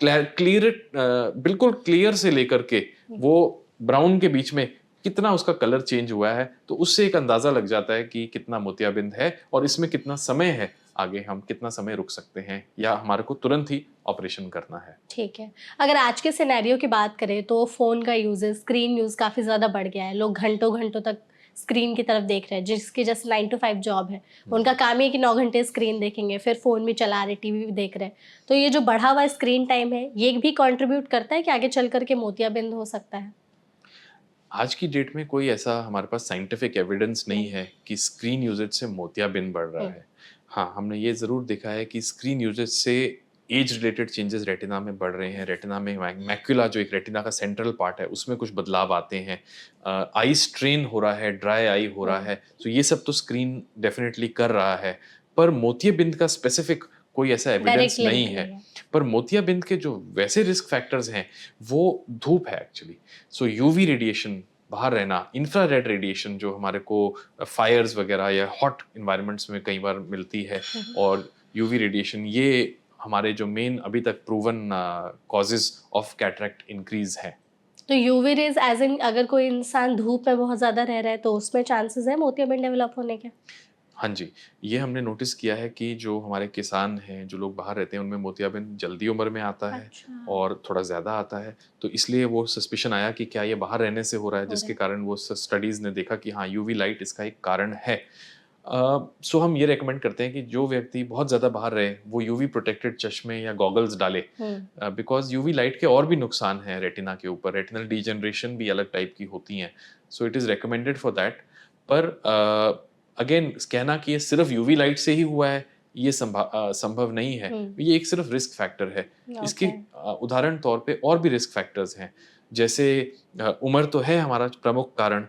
बिल्कुल क्लियर से लेकर के वो ब्राउन के बीच में कितना उसका कलर चेंज हुआ है, तो उससे एक अंदाजा लग जाता है कि कितना मोतियाबिंद है और इसमें कितना समय है, आगे हम कितना समय रुक सकते हैं या हमारे को तुरंत ही ऑपरेशन करना है। ठीक है। अगर आज के सिनेरियो की बात करें तो फ़ोन का यूज़, स्क्रीन यूज़ काफ़ी ज़्यादा बढ़ गया है। लोग घंटों-घंटों तक स्क्रीन की तरफ देख रहे हैं, जिसकी जैसे 9 टू 5 जॉब है। उनका काम ही है कि 9 घंटे स्क्रीन देखेंगे, फिर फ़ोन भी चला रहे, टीवी भी देख रहे हैं। तो ये जो बढ़ा हुआ स्क्रीन टाइम है, ये भी कंट्रीब्यूट करता है कि आगे चल कर के मोतियाबिंद हो सकता है? आज की डेट में कोई ऐसा हमारे पास साइंटिफिक एविडेंस नहीं है कि स्क्रीन यूजेज से मोतियाबिंद बढ़ रहा है। हाँ, हमने ये ज़रूर देखा है कि स्क्रीन यूजेज से एज रिलेटेड चेंजेस रेटिना में बढ़ रहे हैं। रेटिना में मैक्यूला, जो एक रेटिना का सेंट्रल पार्ट है, उसमें कुछ बदलाव आते हैं। आई स्ट्रेन हो रहा है, ड्राई आई हो रहा है, तो ये सब तो स्क्रीन डेफिनेटली कर रहा है। पर मोतियाबिंद का स्पेसिफिक कोई ऐसा एविडेंस नहीं है। पर मोतियाबिंद के जो वैसे रिस्क फैक्टर्स हैं वो धूप है एक्चुअली। सो यूवी रेडिएशन, बाहर रहना, इंफ्रारेड रेडिएशन जो हमारे को फायर्स वगैरह या हॉट इन्वायरमेंट्स में कई बार मिलती है, और यूवी रेडिएशन, ये हमारे जो मेन अभी तक proven causes of cataract increase है। तो यूवी रेज एज इन अगर कोई इंसान धूप में बहुत ज़्यादा रह रहा है तो उसमें चांसेस है मोतियाबिंद डेवलप होने के? हाँ जी, ये हमने नोटिस किया है कि जो हमारे किसान हैं, जो लोग बाहर रहते हैं, उनमें मोतियाबिंद जल्दी उम्र में आता है। अच्छा। और थोड़ा ज़्यादा आता है, तो इसलिए वो सस्पिशन आया कि क्या ये बाहर रहने से हो रहा है, जिसके कारण वो स्टडीज़ ने देखा कि हाँ, यूवी लाइट इसका एक कारण है। सो हम ये रेकमेंड करते हैं कि जो व्यक्ति बहुत ज़्यादा बाहर रहे वो यूवी प्रोटेक्टेड चश्मे या गॉगल्स डाले, बिकॉज यूवी लाइट के और भी नुकसान हैं रेटिना के ऊपर। रेटिनल डिजेनरेशन भी अलग टाइप की होती हैं, so it is recommended for that. पर अगेन कहना कि ये सिर्फ यूवी लाइट से ही हुआ है, ये संभव नहीं है। ये एक सिर्फ रिस्क फैक्टर है। इसके उदाहरण तौर पे और भी रिस्क फैक्टर्स हैं, जैसे उम्र तो है हमारा प्रमुख कारण,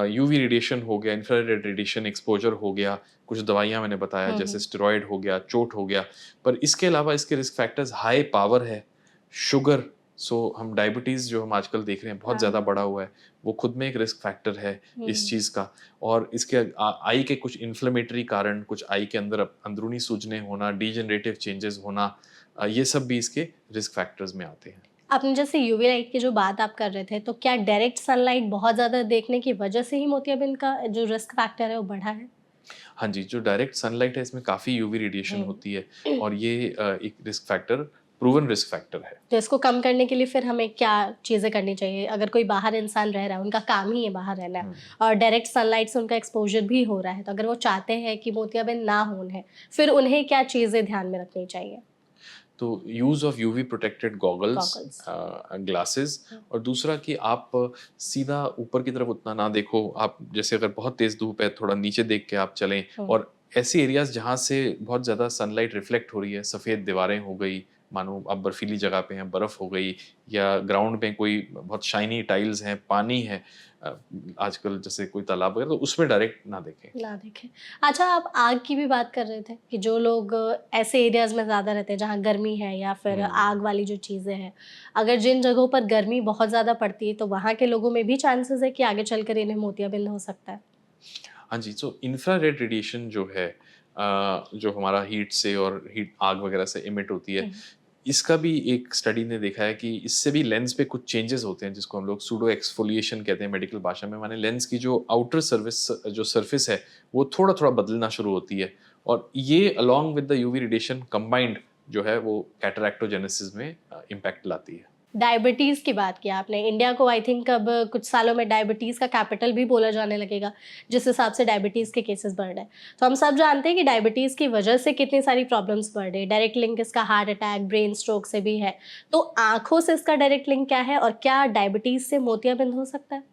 यूवी रेडिएशन हो गया, इंफ्रारेड रेडिएशन एक्सपोजर हो गया, कुछ दवाइयाँ मैंने बताया जैसे स्टेरॉयड हो गया, चोट हो गया। पर इसके अलावा इसके रिस्क फैक्टर्स हाई पावर है, शुगर, सो हम डायबिटीज़ जो हम आजकल देख रहे हैं बहुत ज़्यादा बढ़ा हुआ है, वो खुद में एक रिस्क फैक्टर है इस चीज़ का। और इसके आई के कुछ इन्फ्लेमेटरी कारण, कुछ आई के अंदर अंदरूनी सूजने होना, डीजनरेटिव चेंजेस होना, ये सब भी इसके रिस्क फैक्टर्स में आते हैं। आपने जैसे यूवी लाइट की जो बात आप कर रहे थे, तो क्या डायरेक्ट सनलाइट बहुत ज़्यादा देखने की वजह से ही मोतियाबिंद का जो रिस्क फैक्टर है वो बढ़ा है? हाँ जी, जो डायरेक्ट सनलाइट है इसमें काफ़ी यूवी रेडिएशन होती है और ये एक risk factor, proven risk factor है। तो इसको कम करने के लिए फिर हमें क्या चीज़ें करनी चाहिए? अगर कोई बाहर इंसान रह रहा है, उनका काम ही है बाहर रहना और डायरेक्ट सनलाइट से उनका एक्सपोज़र भी हो रहा है, तो अगर वो चाहते हैं कि मोतियाबिंद ना हो उन्हें, फिर उन्हें क्या चीज़ें ध्यान में रखनी चाहिए? तो use of UV protected goggles, goggles. Glasses, और दूसरा कि आप सीधा ऊपर की तरफ उतना ना देखो। आप जैसे अगर बहुत तेज़ धूप है, थोड़ा नीचे देख के आप चलें। और ऐसे एरियाज़ जहाँ से बहुत ज़्यादा सनलाइट रिफ्लेक्ट हो रही है, सफ़ेद दीवारें हो गई, मानो आप बर्फीली जगह पे हैं, बर्फ़ हो गई, या ग्राउंड में कोई बहुत शाइनी टाइल्स हैं, पानी है, अ, आजकल जैसे कोई तालाब वगैरह, तो उसमें डायरेक्ट ना देखें। ना देखें। अच्छा, आप आग की भी बात कर रहे थे कि जो लोग ऐसे एरियाज़ में ज़्यादा रहते हैं जहाँ गर्मी है या फिर आग वाली जो चीज़ें हैं, अगर जिन जगहों पर गर्मी बहुत ज़्यादा पड़ती है, तो वहाँ के लोगों में भी चांसेस है कि आगे चलकर इन्हें मोतियाबिंद हो सकता है? हाँ जी, तो इंफ्रारेड रेडिएशन जो है, जो हमारा हीट से और हीट आग वगैरह से इमिट होती है, इसका भी एक स्टडी ने देखा है कि इससे भी लेंस पे कुछ चेंजेस होते हैं, जिसको हम लोग सूडो एक्सफोलिएशन कहते हैं मेडिकल भाषा में। माने लेंस की जो आउटर सर्विस जो सरफेस है, वो थोड़ा-थोड़ा बदलना शुरू होती है, और ये along with the UV radiation combined जो है वो कैटरैक्टोजेनेसिस में इम्पैक्ट लाती है। डायबिटीज़ की बात की आपने। इंडिया को आई थिंक अब कुछ सालों में डायबिटीज़ का कैपिटल भी बोला जाने लगेगा, जिस हिसाब से डायबिटीज़ के केसेस बढ़ रहे हैं। तो हम सब जानते हैं कि डायबिटीज़ की वजह से कितनी सारी प्रॉब्लम्स बढ़ रही है। डायरेक्ट लिंक इसका हार्ट अटैक, ब्रेन स्ट्रोक से भी है। तो आँखों से इसका डायरेक्ट लिंक क्या है और क्या डायबिटीज़ से मोतियाबिंद हो सकता है?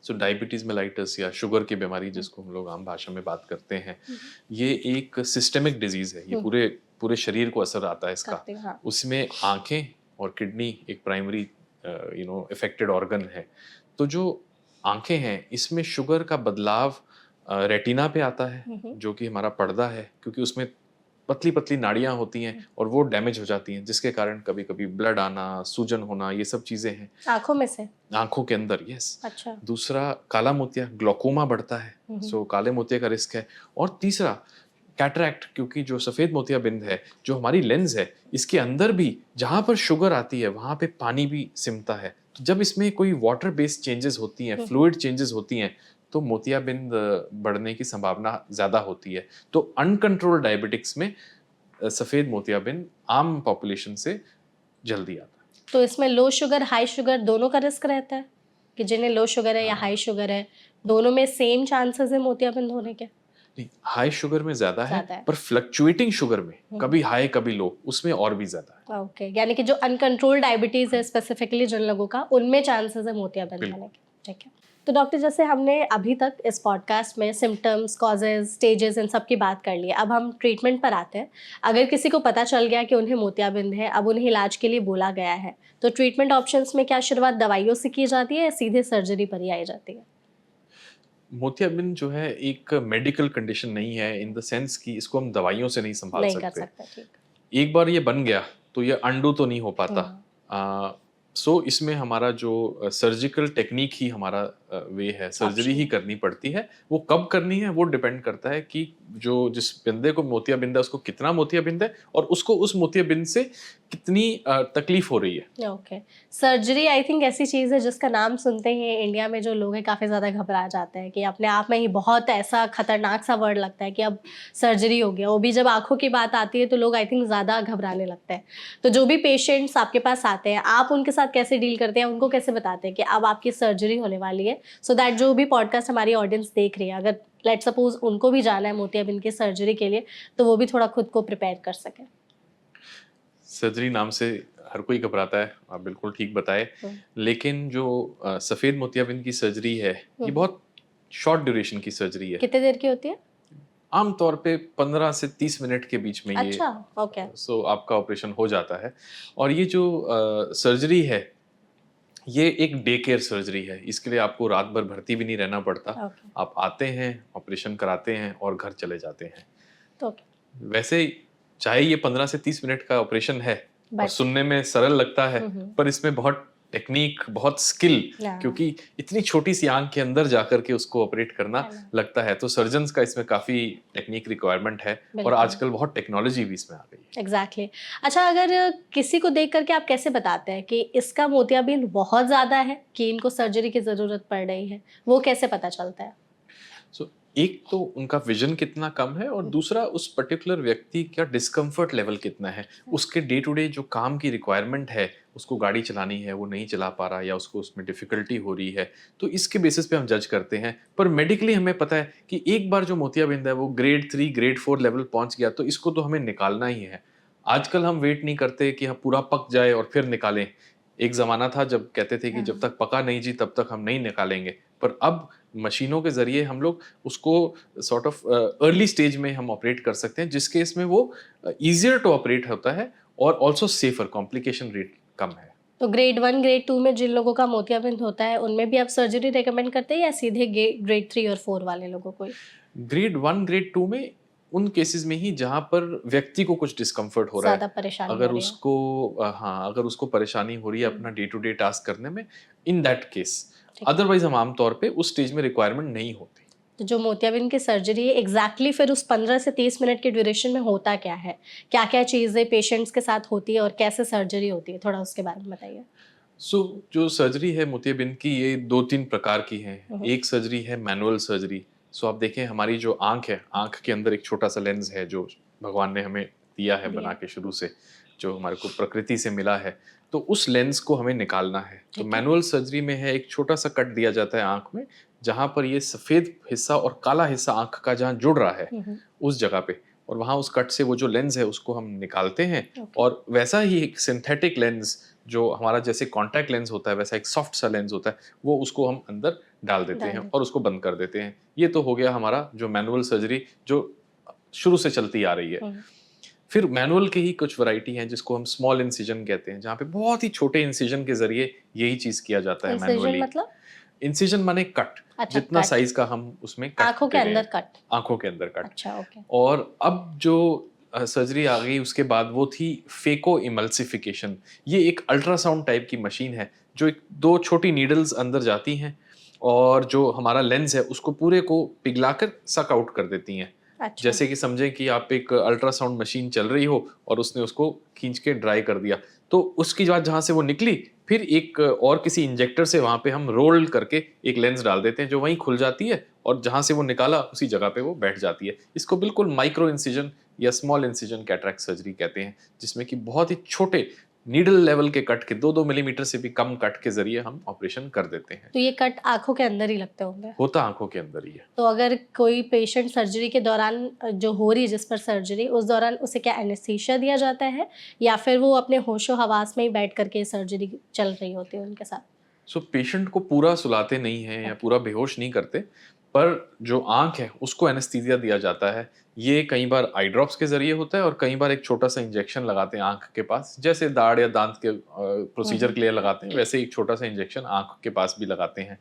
सो डायबिटीज़ मेलाइटस या शुगर की बीमारी, जिसको हम लोग आम भाषा में बात करते हैं, ये एक सिस्टेमिक डिजीज़ है। ये पूरे पूरे शरीर को असर आता है इसका। करते हैं, हाँ। उसमें आँखें और किडनी एक प्राइमरी अफेक्टेड ऑर्गन है। तो जो आँखें हैं, इसमें शुगर का बदलाव रेटिना पे आता है, जो कि हमारा पर्दा है, क्योंकि उसमें पतली-पतली नाड़ियाँ होती हैं और वो डैमेज हो जाती हैं, जिसके कारण कभी-कभी ब्लड आना, सूजन होना, ये सब चीज़ें हैं। आँखों में से? आँखों के अंदर, यस। अच्छा। दूसरा काला मोतिया, ग्लोकोमा बढ़ता है, सो काले मोतिया का रिस्क है। और तीसरा कैटरैक्ट, क्योंकि जो सफ़ेद मोतियाबिंद है, जो हमारी लेंस है, इसके अंदर भी जहाँ पर शुगर आती है, वहाँ पे पानी भी सिमटा है। तो जब इसमें कोई वाटर बेस्ड चेंजेस होती हैं, फ्लूइड चेंजेस होती हैं, तो मोतियाबिंद बढ़ने की संभावना ज़्यादा होती है। तो अनकंट्रोल्ड डायबिटिक्स में सफ़ेद मोतियाबिंद आम पॉपुलेशन से जल्दी आता है। तो इसमें लो शुगर, हाई शुगर दोनों का रिस्क रहता है? कि जिन्हें लो शुगर है या हाँ। हाई शुगर है, दोनों में सेम चांसेस है मोतियाबिंद होने के? नहीं, हाई शुगर में ज़्यादा है, ज़्यादा है। पर फ्लक्चुएटिंग शुगर में कभी हाई कभी लो, उसमें और भी ज़्यादा है। ओके, यानी कि जो अनकंट्रोल्ड डायबिटीज़ है स्पेसिफिकली जिन लोगों का, उनमें चांसेस है मोतियाबिंद बिल्कुल। होने के। ठीक है। तो डॉक्टर, जैसे हमने अभी तक इस पॉडकास्ट में सिम्पटम्स, कॉजेज़, स्टेजेस इन सब की बात कर ली है। अब हम ट्रीटमेंट पर आते हैं। अगर किसी को पता चल गया कि उन्हें मोतियाबिंद है, अब उन्हें इलाज के लिए बोला गया है, तो ट्रीटमेंट ऑप्शंस में क्या शुरुआत दवाइयों से की जाती है या सीधे सर्जरी पर ही आई जाती है? मोतियाबिंद जो है एक मेडिकल कंडीशन नहीं है, इन द सेंस कि इसको हम दवाइयों से नहीं संभाल नहीं कर सकते। सकते, ठीक। एक बार ये बन गया तो ये अनडू तो नहीं हो पाता। हुँ। सो इसमें हमारा जो सर्जिकल टेक्निक ही हमारा वे है, सर्जरी ही करनी पड़ती है। वो कब करनी है वो डिपेंड करता है कि जो जिस बंदे को मोतियाबिंद है उसको कितना मोतियाबिंद है और उसको उस मोतियाबिंद से कितनी तकलीफ हो रही है। ओके। सर्जरी आई थिंक ऐसी चीज़ है जिसका नाम सुनते ही इंडिया में जो लोग हैं काफ़ी ज़्यादा घबरा जाते हैं कि अपने आप में ही बहुत ऐसा खतरनाक सा वर्ड लगता है कि अब सर्जरी हो गया। वो भी जब आँखों की बात आती है तो लोग आई थिंक ज़्यादा घबराने लगते हैं। तो जो भी पेशेंट्स आपके पास आते हैं, आप उनके साथ कैसे डील करते हैं? उनको कैसे बताते हैं कि अब आपकी सर्जरी होने वाली है? सो दैट जो भी पॉडकास्ट हमारी ऑडियंस देख रही है, अगर लेट्स सपोज़ उनको भी जाना है मोतियाबिंद की सर्जरी के लिए, तो वो भी थोड़ा खुद को प्रिपेयर कर सकें। सर्जरी नाम से हर कोई घबराता है, आप बिल्कुल ठीक बताए। लेकिन जो सफ़ेद मोतियाबिंद की सर्जरी है, ये बहुत शॉर्ट ड्यूरेशन की सर्जरी है। कितने देर की होती है? आम तौर पे 15 से 30 मिनट के बीच में ये अच्छा, ओके। सो आपका ऑपरेशन हो जाता है। और ये जो सर्जरी है, ये एक डे केयर सर्जरी है। इसके लिए आपको रात भर भर्ती भी नहीं रहना पड़ता। ओके। आप आते हैं, ऑपरेशन कराते हैं और घर चले जाते हैं। तो ओके। वैसे चाहे ये 15 से 30 मिनट का ऑपरेशन है, और सुनने में सरल लगता है, पर इसमें बहुत टेक्निक, बहुत स्किल, क्योंकि इतनी छोटी सी आंख के अंदर जाकर के उसको ऑपरेट करना लगता है। तो सर्जन्स का इसमें काफी टेक्निक रिक्वायरमेंट है और आजकल बहुत टेक्नोलॉजी भी इसमें आ गई है। एग्जैक्टली। अच्छा, अगर किसी को देख करके आप कैसे बताते हैं कि इसका मोतियाबिंद बहुत ज्यादा है कि इनको सर्जरी की जरूरत पड़ रही है, वो कैसे पता चलता है? एक तो उनका विजन कितना कम है और दूसरा उस पर्टिकुलर व्यक्ति का डिस्कम्फर्ट लेवल कितना है, उसके डे टू डे जो काम की रिक्वायरमेंट है, उसको गाड़ी चलानी है, वो नहीं चला पा रहा या उसको उसमें डिफिकल्टी हो रही है, तो इसके बेसिस पे हम जज करते हैं। पर मेडिकली हमें पता है कि एक बार जो मोतियाबिंद है वो ग्रेड 3 ग्रेड 4 लेवल पहुंच गया तो इसको तो हमें निकालना ही है। आजकल हम वेट नहीं करते कि हम पूरा पक जाए और फिर निकालें। एक ज़माना था जब कहते थे कि जब तक पका नहीं जी तब तक हम नहीं निकालेंगे, पर अब मशीनों के ज़रिए हम लोग उसको सॉर्ट ऑफ अर्ली स्टेज में हम ऑपरेट कर सकते हैं, जिस केस में वो ईजियर टू ऑपरेट होता है और ऑल्सो सेफर, कॉम्प्लिकेशन रेट कम है। तो ग्रेड 1 ग्रेड 2 में जिन लोगों का मोतियाबिंद होता है उनमें भी आप सर्जरी रेकमेंड करते हैं या सीधे ग्रेड 3 और 4 वाले लोगों को? ग्रेड 1 ग्रेड 2 में उन केसेस में ही जहां पर व्यक्ति को कुछ डिस्कम्फर्ट हो रहा है, परेशानी अगर उसको अगर उसको परेशानी हो रही है अपना डे टू डे टास्क करने में, इन दैट केस। अदरवाइज हम आमतौर पे उस स्टेज में रिक्वायरमेंट नहीं होती। तो जो मोतियाबिंद की सर्जरी है एग्जैक्टली फिर उस 15 से 30 मिनट के ड्यूरेशन में होता क्या है, क्या क्या चीज़ें पेशेंट्स के साथ होती है और कैसे सर्जरी होती है, थोड़ा उसके बारे में बताइए। जो सर्जरी है मोतियाबिंद की, ये 2-3 प्रकार की है। एक सर्जरी है मैनुअल सर्जरी। आप देखें हमारी जो आंख है, आंख के अंदर एक छोटा सा लेंस है जो भगवान ने हमें दिया है बना के शुरू से, जो हमारे को प्रकृति से मिला है, तो उस लेंस को हमें निकालना है। तो मैनुअल सर्जरी में है, एक छोटा सा कट दिया जाता है आंख में, जहां पर ये सफेद हिस्सा और काला हिस्सा आंख का जहां जुड़ रहा है उस जगह पे, और वहां उस कट से वो जो लेंस है उसको हम निकालते हैं। और वैसा ही एक सिंथेटिक लेंस जो हमारा जैसे कॉन्टैक्ट लेंस होता है, वैसा एक सॉफ्ट सा लेंस होता है, वो उसको हम अंदर डाल देते हैं और उसको बंद कर देते हैं। ये तो हो गया हमारा जो मैनुअल सर्जरी जो शुरू से चलती आ रही है। फिर मैनुअल के ही कुछ वैरायटी हैं जिसको हम स्मॉल इंसिजन कहते हैं, जहाँ पे बहुत ही छोटे इंसिजन के जरिए यही चीज किया जाता है मैनुअली। मतलब इंसिजन माने कट, जितना साइज का हम उसमें कट, आंखों के अंदर कट, आंखों के अंदर कट। अच्छा, ओके। और अब जो सर्जरी आ गई उसके बाद वो थी फेको इमल्सिफिकेशन। ये एक अल्ट्रासाउंड टाइप की मशीन है जो एक 2 छोटी नीडल्स अंदर जाती हैं और जो हमारा लेंस है उसको पूरे को पिघलाकर सक आउट कर देती हैं। अच्छा। जैसे कि समझें कि आप एक अल्ट्रासाउंड मशीन चल रही हो और उसने उसको खींच के ड्राई कर दिया, तो उसकी बाद जहाँ से वो निकली फिर एक और किसी इंजेक्टर से वहाँ पे हम रोल करके एक लेंस डाल देते हैं जो वहीं खुल जाती है और जहाँ से वो निकाला उसी जगह पे वो बैठ जाती है। इसको बिल्कुल माइक्रो इंसिजन या स्मॉल इंसिजन कैटरैक्ट सर्जरी कहते हैं, जिसमें कि बहुत ही छोटे नीडल लेवल के कट के 2-2 मिलीमीटर से भी कम कट के जरिए हम ऑपरेशन कर देते हैं। तो ये कट आंखों के अंदर ही लगते होंगे? होता आंखों के अंदर ही है। तो अगर कोई पेशेंट सर्जरी के दौरान जो हो रही है जिस पर सर्जरी, उस दौरान उसे क्या एनेस्थीसिया दिया जाता है या फिर वो अपने होशो हवास में ही बैठ करके सर्जरी चल रही होती है उनके साथ? पेशेंट को पूरा सुलाते नहीं है या पूरा बेहोश नहीं करते, पर जो आंख है उसको एनेस्थीसिया दिया जाता है। ये कई बार आई ड्रॉप्स के जरिए होता है और कई बार एक छोटा सा इंजेक्शन लगाते हैं आंख के पास, जैसे दाढ़ या दांत के प्रोसीजर के लिए लगाते हैं वैसे एक छोटा सा इंजेक्शन आंख के पास भी लगाते हैं।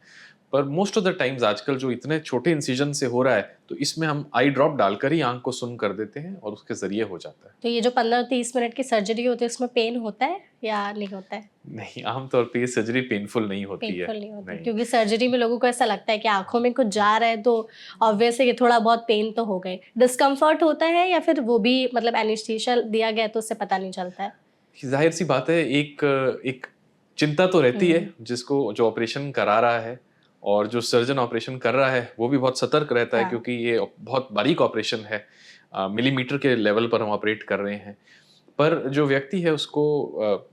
पर मोस्ट ऑफ द टाइम्स आजकल जो इतने छोटे इंसिजन से हो रहा है तो इसमें हम आई ड्रॉप डालकर ही आंख को सुन्न कर देते हैं और उसके जरिए हो जाता है। तो ये जो 15-30 मिनट की सर्जरी होती है उसमें पेन होता है या नहीं होता है? नहीं, आमतौर पे ये सर्जरी पेनफुल नहीं होती है। पेनफुल नहीं होती, क्योंकि सर्जरी में लोगों को ऐसा लगता है कि आंखों में कुछ जा रहा है तो ऑब्वियस है कि थोड़ा बहुत पेन तो हो गए। डिस्कम्फर्ट होता है या फिर वो भी मतलब एनेस्थीसिया दिया गया तो उससे पता नहीं चलता है? जाहिर सी बात है, एक चिंता तो रहती है जिसको जो ऑपरेशन करा रहा है, और जो सर्जन ऑपरेशन कर रहा है वो भी बहुत सतर्क रहता है क्योंकि ये बहुत बारीक ऑपरेशन है, मिलीमीटर के लेवल पर हम ऑपरेट कर रहे हैं। पर जो व्यक्ति है उसको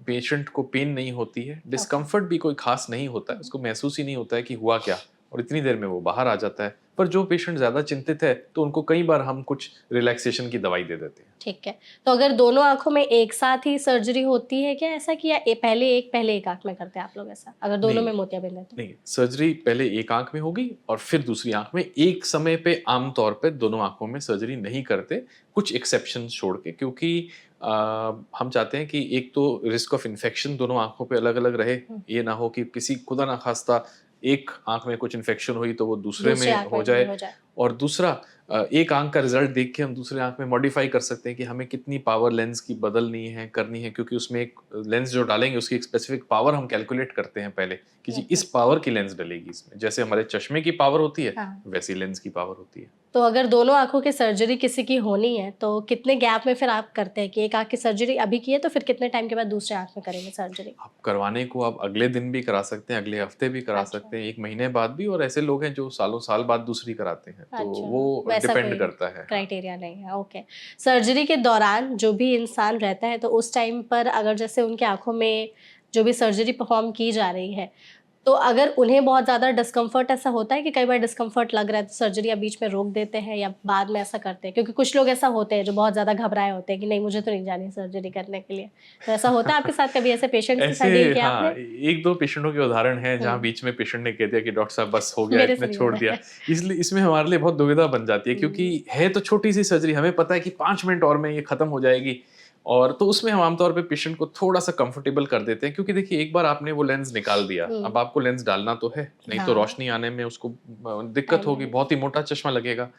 पेशेंट को पेन नहीं होती है, डिस्कम्फर्ट भी कोई खास नहीं होता है, उसको महसूस ही नहीं होता है कि हुआ क्या, और इतनी देर में वो बाहर आ जाता है। पर जो पेशेंट ज़्यादा चिंतित है तो उनको कई बार हम कुछ रिलैक्सेशन की दवाई दे देते हैं। ठीक है। तो अगर दोनों आंखों में एक साथ ही सर्जरी होती है क्या ऐसा, कि या पहले एक आंख में करते हैं आप लोग ऐसा, अगर दोनों में मोतियाबिंद है तो? नहीं, सर्जरी पहले एक आंख में होगी और फिर दूसरी आंख में। एक समय पे आमतौर पे दोनों आंखों में सर्जरी नहीं करते, कुछ एक्सेप्शंस छोड़ के, क्योंकि हम चाहते हैं कि एक तो रिस्क ऑफ इन्फेक्शन दोनों आंखों पे अलग अलग रहे, ये ना हो कि किसी खुदा ना खास्ता एक आंख में कुछ इन्फेक्शन हुई तो वो दूसरे में हो जाए। और दूसरा, एक आंख का रिजल्ट देख के हम दूसरे आंख में मॉडिफाई कर सकते हैं कि हमें कितनी पावर लेंस की बदलनी है, करनी है, क्योंकि उसमें एक लेंस जो डालेंगे उसकी एक स्पेसिफिक पावर हम कैलकुलेट करते हैं पहले कि जी इस पावर की लेंस डलेगी इसमें। जैसे हमारे चश्मे की पावर होती है, हाँ। वैसी लेंस की पावर होती है। तो अगर दोनों आँखों की सर्जरी किसी की होनी है, तो कितने गैप में फिर आप करते हैं कि एक आँख की सर्जरी अभी की है, तो फिर कितने टाइम के बाद दूसरे आँख में करेंगे सर्जरी? आप करवाने को आप अगले दिन भी करा सकते हैं, अगले हफ्ते भी करा अच्छा। सकते हैं, 1 महीने बाद भी, और ऐसे लोग हैं जो सालों साल बाद दूसरी कराते हैं। तो अच्छा, वो वैसा डिपेंड कोई करता है। हाँ। क्राइटेरिया नहीं है, ओके। सर्जरी के दौरान जो भी इंसान रहता है, तो उस टाइम पर अगर जैसे उनकी आँखों में जो भी सर्जरी परफ़ॉर्म की जा रही है, तो अगर उन्हें बहुत ज़्यादा डिस्कम्फ़र्ट ऐसा होता है कि कई बार डिस्कम्फ़र्ट लग रहा है, तो सर्जरी आप बीच में रोक देते हैं या बाद में ऐसा करते हैं? क्योंकि कुछ लोग ऐसा होते हैं जो बहुत ज़्यादा घबराए होते हैं कि नहीं मुझे तो नहीं जानी सर्जरी करने के लिए। तो ऐसा होता है आपके साथ कभी ऐसे पेशेंट्स के साथ ऐसे डील किया हाँ, आपने? 1-2 पेशेंटों के उदाहरण हैं जहाँ हुँ, बीच में पेशेंट ने कह दिया कि डॉक्टर साहब बस हो गया, मेरे इतने से नहीं छोड़ होना दिया। है। इसलिए इसमें हमारे लिए बहुत दुविधा बन जाती है, क्योंकि हुँ, है तो छोटी-सी सर्जरी, हमें पता है कि 5 मिनट और में ये खत्म हो जाएगी, और तो उसमें हम आमतौर पे पेशेंट को थोड़ा-सा कंफर्टेबल कर देते हैं, क्योंकि देखिए एक बार आपने वो लेंस निकाल दिया, हुँ, अब आपको लेंस डालना तो है, नहीं तो हाँ, रोशनी आने में उसको दिक्कत टाइम होगी, लगेगा, बहुत ही मोटा चश्मा लगेगा।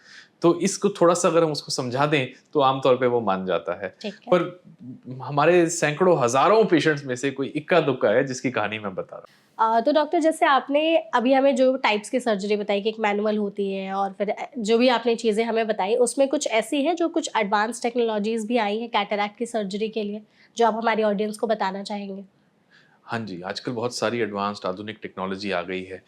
तो इसको थोड़ा-सा अगर हम उसको समझा दें, तो आमतौर पे वो मान जाता है। ठीक है। पर हमारे सैकड़ों, हज़ारों पेशेंट्स में से कोई इक्का-दुक्का है जिसकी कहानी मैं बता रहा हूँ। तो डॉक्टर जैसे आपने अभी हमें जो टाइप्स की सर्जरी बताई कि एक मैनुअल होती है और फिर जो भी आपने चीज़ें हमें बताई उसमें कुछ ऐसी है जो कुछ एडवांस टेक्नोलॉजीज़ भी आई हैं कैटरैक्ट की सर्जरी के लिए, जो आप हमारी ऑडियंस को बताना चाहेंगे? हाँ जी, आजकल बहुत सारी एडवांस्ड आधुनिक टेक्नोलॉजी आ गई है।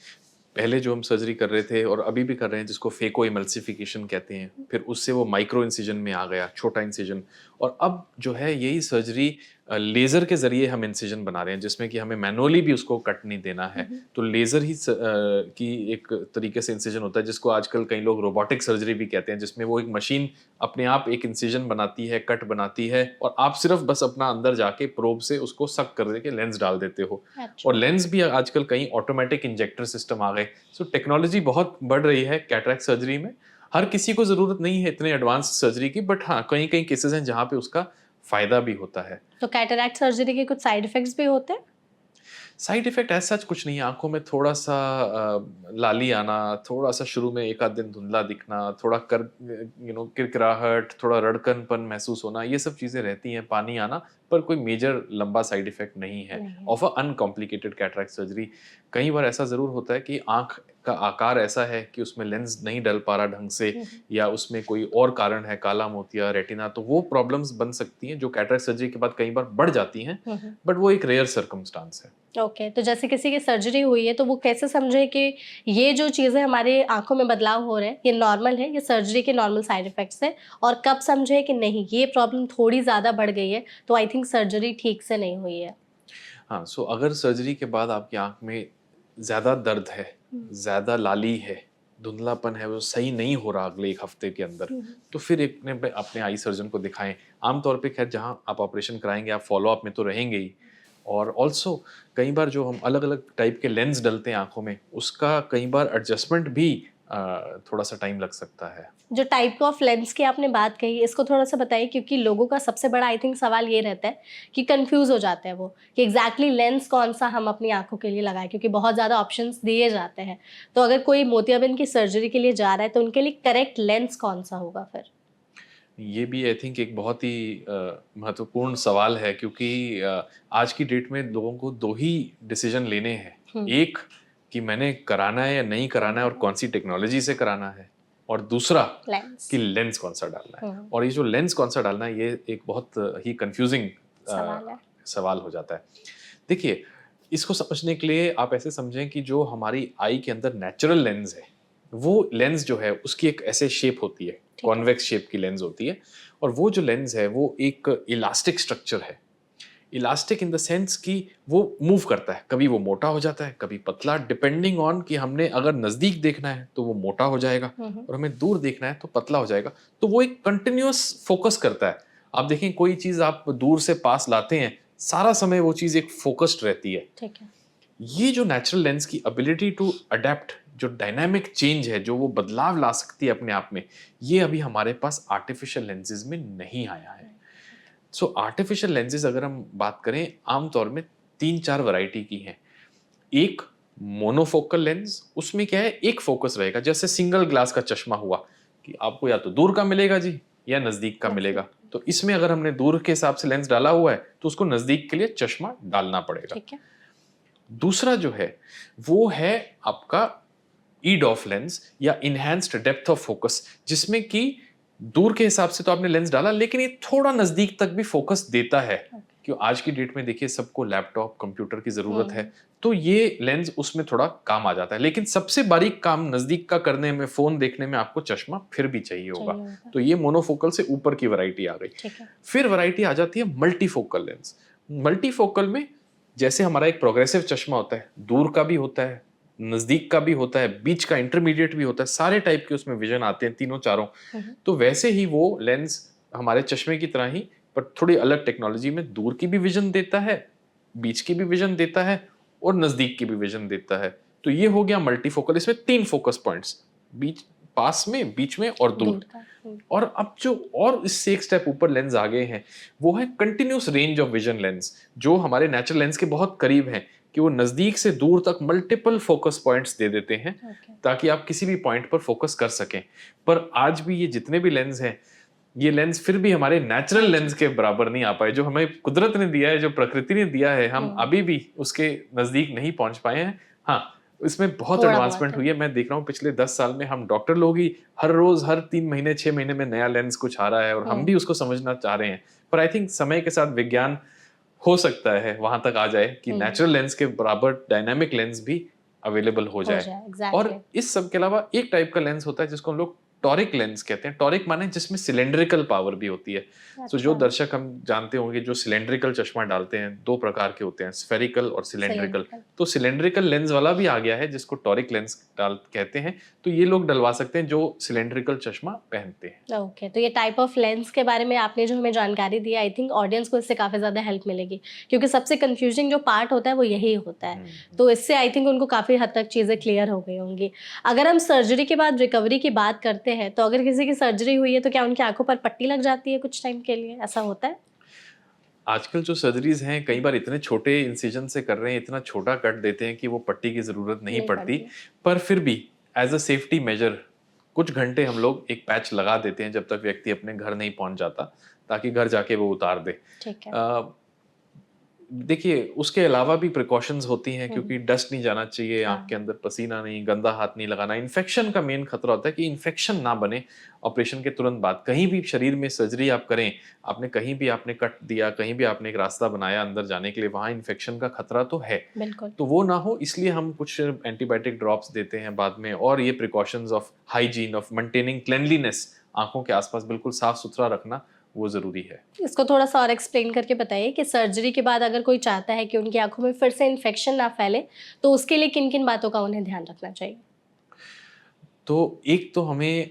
पहले जो हम सर्जरी कर रहे थे और अभी भी कर रहे हैं, जिसको फेको इमल्सिफिकेशन कहते हैं, फिर उससे वो माइक्रो इंसिजन में आ गया, छोटा इंसिजन, और अब जो है यही सर्जरी लेज़र के ज़रिए हम इंसिजन बना रहे हैं, जिसमें कि हमें मैनुअली भी उसको कट नहीं देना है। हुँ, हुँ। तो लेज़र ही की एक तरीके से इंसिजन होता है, जिसको आजकल कई लोग रोबोटिक सर्जरी भी कहते हैं, जिसमें वो एक मशीन अपने आप एक इंसिजन बनाती है, कट बनाती है, और आप सिर्फ़ बस अपना अंदर जाके प्रोब से उसको सक कर के लेंस डाल देते हो। अच्छा, और लेंस भी आजकल कई ऑटोमेटिक इंजेक्टर सिस्टम आ गए। सो टेक्नोलॉजी बहुत बढ़ रही है कैटरैक्ट सर्जरी में। हर किसी को ज़रूरत नहीं है इतने एडवांस सर्जरी की, बट हाँ, कई-कई केसेज़ हैं जहाँ पे उसका फ़ायदा भी होता है। तो कैटरैक्ट सर्जरी के कुछ साइड इफ़ेक्ट्स भी होते हैं? साइड इफ़ेक्ट एज़ सच कुछ नहीं है, आँखों में थोड़ा-सा लाली आना, थोड़ा-सा शुरू में 1 आध दिन धुंधला दिखना, थोड़ा किरकिराहट, थोड़ा रड़कनपन महसूस होना, ये सब चीज़ें रहती हैं, पानी आना, पर कोई मेजर लंबा साइड इफ़ेक्ट नहीं है नहीं है। Of a uncomplicated cataract surgery. कई बार ऐसा ज़रूर होता है कि आँख का आकार ऐसा है कि उसमें लेंस नहीं डल पा रहा ढंग से, हुँ, हुँ। या उसमें कोई और कारण है, काला मोतिया, रेटिना, तो वो प्रॉब्लम्स बन सकती हैं, जो कैटरैक्ट सर्जरी के बाद कई बार बढ़ जाती हैं, हुँ, हुँ। बट वो एक रेयर सर्कमस्टांस है। ओके, तो जैसे किसी की सर्जरी हुई है, तो वो कैसे समझे कि ये जो चीज़ें हमारे आँखों में बदलाव हो रहे हैं, ये नॉर्मल है, ये सर्जरी के नॉर्मल साइड इफ़ेक्ट्स हैं? और कब समझे कि नहीं, ये प्रॉब्लम थोड़ी ज़्यादा बढ़ गई है, तो आई थिंक सर्जरी ठीक से नहीं हुई है? हाँ, सो अगर सर्जरी के बाद आपकी आँख में ज़्यादा दर्द है, हुँ, ज़्यादा लाली है, धुंधलापन है, वो सही नहीं हो रहा अगले 1 हफ्ते के अंदर, हुँ, हुँ। तो फिर अपने आई सर्जन को दिखाएँ। आम तौर पे ख़ैर जहाँ आप ऑपरेशन कराएँगे, आप फ़ॉलो-अप में तो रहेंगे ही, और ऑल्सो कई बार जो हम अलग-अलग टाइप के लेंस डलते हैं आँखों में, उसका कई बार एडजस्टमेंट भी थोड़ा-सा टाइम लग सकता है। जो टाइप ऑफ लेंस की आपने बात कही, इसको थोड़ा-सा बताइए क्योंकि लोगों का सबसे बड़ा आई थिंक सवाल ये रहता है कि कन्फ्यूज़ हो जाते हैं वो, कि एग्ज़ैक्टली लेंस कौन-सा हम अपनी आँखों के लिए लगाएँ क्योंकि बहुत ज़्यादा ऑप्शंस दिए जाते हैं। तो अगर कोई मोतियाबिंद की सर्जरी के लिए जा रहा है, तो उनके लिए करेक्ट लेंस कौन-सा होगा फिर? ये भी आई थिंक एक बहुत ही महत्वपूर्ण सवाल है, क्योंकि आज की डेट में लोगों को 2 ही डिसीजन लेने हैं। हुँ, एक कि मैंने कराना है या नहीं कराना है, और कौन-सी टेक्नोलॉजी से कराना है, और दूसरा लेंस। कि लेंस कौन-सा डालना है। हुँ, और ये जो लेंस कौन-सा डालना है, ये एक बहुत ही कन्फ्यूज़िंग सवाल है। सवाल हो जाता है। देखिए, इसको समझने के लिए आप ऐसे समझें कि जो हमारी आई के अंदर नेचुरल लेंस है, वो लेंस जो है उसकी एक ऐसे शेप होती है, ठीक है। कॉन्वेक्स शेप की लेंस होती है, और वो जो लेंस है वो एक इलास्टिक स्ट्रक्चर है। इलास्टिक इन द सेंस कि वो मूव करता है, कभी वो मोटा हो जाता है, कभी पतला, डिपेंडिंग ऑन कि हमने अगर नज़दीक देखना है तो वो मोटा हो जाएगा, हुँ, हुँ। और हमें दूर देखना है तो पतला हो जाएगा। तो वो एक कंटिन्यूअस फ़ोकस करता है। आप देखें, कोई चीज़ आप दूर से पास लाते हैं, सारा समय वो चीज़ एक फ़ोकस्ड रहती है। ठीक है। ये जो नेचुरल लेंस की एबिलिटी टू अडैप्ट, जो डायनामिक चेंज है, जो वो बदलाव ला सकती है अपने आप में, ये अभी हमारे पास आर्टिफिशियल लेंसेज़ में नहीं आया है। सो आर्टिफिशियल लेंसेज़ अगर हम बात करें, आमतौर में 3-4 वैरायटी की हैं। एक मोनोफोकल लेंस, उसमें क्या है, एक फ़ोकस रहेगा, जैसे सिंगल ग्लास का चश्मा हुआ, कि आपको या तो दूर का मिलेगा जी या नजदीक का मिलेगा। तो इसमें अगर हमने दूर के हिसाब से लेंस डाला हुआ है तो उसको नजदीक के लिए चश्मा डालना पड़ेगा। ठीक है। दूसरा जो है वो है आपका EDOF लेंस या इनहैंस्ड डेप्थ ऑफ फोकस, जिसमें कि दूर के हिसाब से तो आपने लेंस डाला लेकिन ये थोड़ा नजदीक तक भी फोकस देता है। क्यों आज की डेट में देखिए सबको लैपटॉप कंप्यूटर की जरूरत है, तो ये लेंस उसमें थोड़ा काम आ जाता है। लेकिन सबसे बारीक काम नजदीक का करने में, फोन देखने में आपको चश्मा फिर भी चाहिए होगा। तो ये मोनोफोकल से ऊपर की वैरायटी आ गई। फिर वैरायटी आ जाती है मल्टीफोकल लेंस। मल्टीफोकल में जैसे हमारा एक प्रोग्रेसिव चश्मा होता है, दूर का भी होता है, नजदीक का भी होता है, बीच का इंटरमीडिएट भी होता है, सारे टाइप के उसमें विजन आते हैं, तीनों चारों। तो वैसे ही वो लेंस हमारे चश्मे की तरह ही, पर थोड़ी अलग टेक्नोलॉजी में दूर की भी विजन देता है, बीच की भी विजन देता है और नजदीक की भी विजन देता है। तो ये हो गया मल्टीफोकल। इसमें 3 फोकस पॉइंट्स, बीच, पास में, बीच में और दूर। और अब जो और इससे एक स्टेप ऊपर लेंस आ गए हैं वो है continuous range of vision lens, जो हमारे नेचुरल लेंस के बहुत करीब हैं, कि वो नजदीक से दूर तक मल्टीपल फोकस पॉइंट्स दे देते हैं ताकि आप किसी भी पॉइंट पर फोकस कर सकें। पर आज भी ये जितने भी लेंस हैं, ये लेंस फिर भी हमारे नेचुरल लेंस के बराबर नहीं आ पाए। जो हमें कुदरत ने दिया है, जो प्रकृति ने दिया है, हम अभी भी उसके नजदीक नहीं पहुंच पाए हैं। हाँ, इसमें बहुत एडवांसमेंट हुई है। मैं देख रहा हूँ पिछले 10 साल में हम डॉक्टर लोग ही हर रोज, हर 3 महीने 6 महीने में नया लेंस कुछ आ रहा है और हम भी उसको समझना चाह रहे हैं। पर आई थिंक समय के साथ विज्ञान हो सकता है वहां तक आ जाए कि नेचुरल लेंस के बराबर डायनामिक लेंस भी अवेलेबल हो जाए। और इस सब के अलावा एक टाइप का लेंस होता है जिसको हम लोग टॉरिक लेंस कहते हैं। टॉरिक माने जिसमें सिलेंड्रिकल पावर भी होती है। तो जो दर्शक हम जानते होंगे, जो सिलेंड्रिकल चश्मा डालते हैं, 2 प्रकार के होते हैं, स्फेरिकल और सिलेंड्रिकल। तो सिलेंड्रिकल लेंस वाला भी आ गया है जिसको टॉरिक लेंस कहते हैं। तो ये लोग डलवा सकते हैं जो सिलेंड्रिकल चश्मा पहनते हैं। ओके, तो ये टाइप ऑफ लेंस के बारे में आपने जो हमें जानकारी दी, आई थिंक ऑडियंस को इससे काफ़ी ज़्यादा हेल्प मिलेगी, क्योंकि सबसे कंफ्यूजिंग जो पार्ट होता है वो यही होता है। तो इससे आई थिंक उनको काफ़ी हद तक चीज़ें क्लियर हो गई होंगी। अगर हम सर्जरी के बाद रिकवरी की बात करते हैं, तो अगर किसी की सर्जरी हुई है तो क्या उनकी आंखों पर पट्टी लग जाती है कुछ टाइम के लिए, ऐसा होता है? आजकल जो सर्जरीज हैं कई बार इतने छोटे इंसिजन से कर रहे हैं, इतना छोटा कट देते हैं कि वो पट्टी की जरूरत नहीं पड़ती। पर फिर भी एज अ सेफ्टी मेजर कुछ घंटे हम लोग एक पैच लगा देते हैं जब तक व्यक्ति अपने घर नहीं पहुंच जाता, ताकि घर जाके वो उतार दे। ठीक है। देखिए उसके अलावा भी प्रिकॉशंस होती हैं, क्योंकि डस्ट नहीं जाना चाहिए आंख के अंदर, पसीना नहीं, गंदा हाथ नहीं लगाना। इन्फेक्शन का मेन खतरा होता है कि इन्फेक्शन ना बने ऑपरेशन के तुरंत बाद। कहीं भी शरीर में सर्जरी आप करें, आपने कहीं भी आपने कट दिया, कहीं भी आपने एक रास्ता बनाया अंदर जाने के लिए, वहां इन्फेक्शन का खतरा तो है। तो वो ना हो इसलिए हम कुछ एंटीबायोटिक ड्रॉप्स देते हैं बाद में। और ये precautions of hygiene, of maintaining cleanliness, आंखों के आसपास बिल्कुल साफ सुथरा रखना वो जरूरी है। इसको थोड़ा सा और एक्सप्लेन करके बताइए कि सर्जरी के बाद अगर कोई चाहता है कि उनकी आंखों में फिर से इन्फेक्शन ना फैले, तो उसके लिए किन किन बातों का उन्हें ध्यान रखना चाहिए? तो एक तो हमें,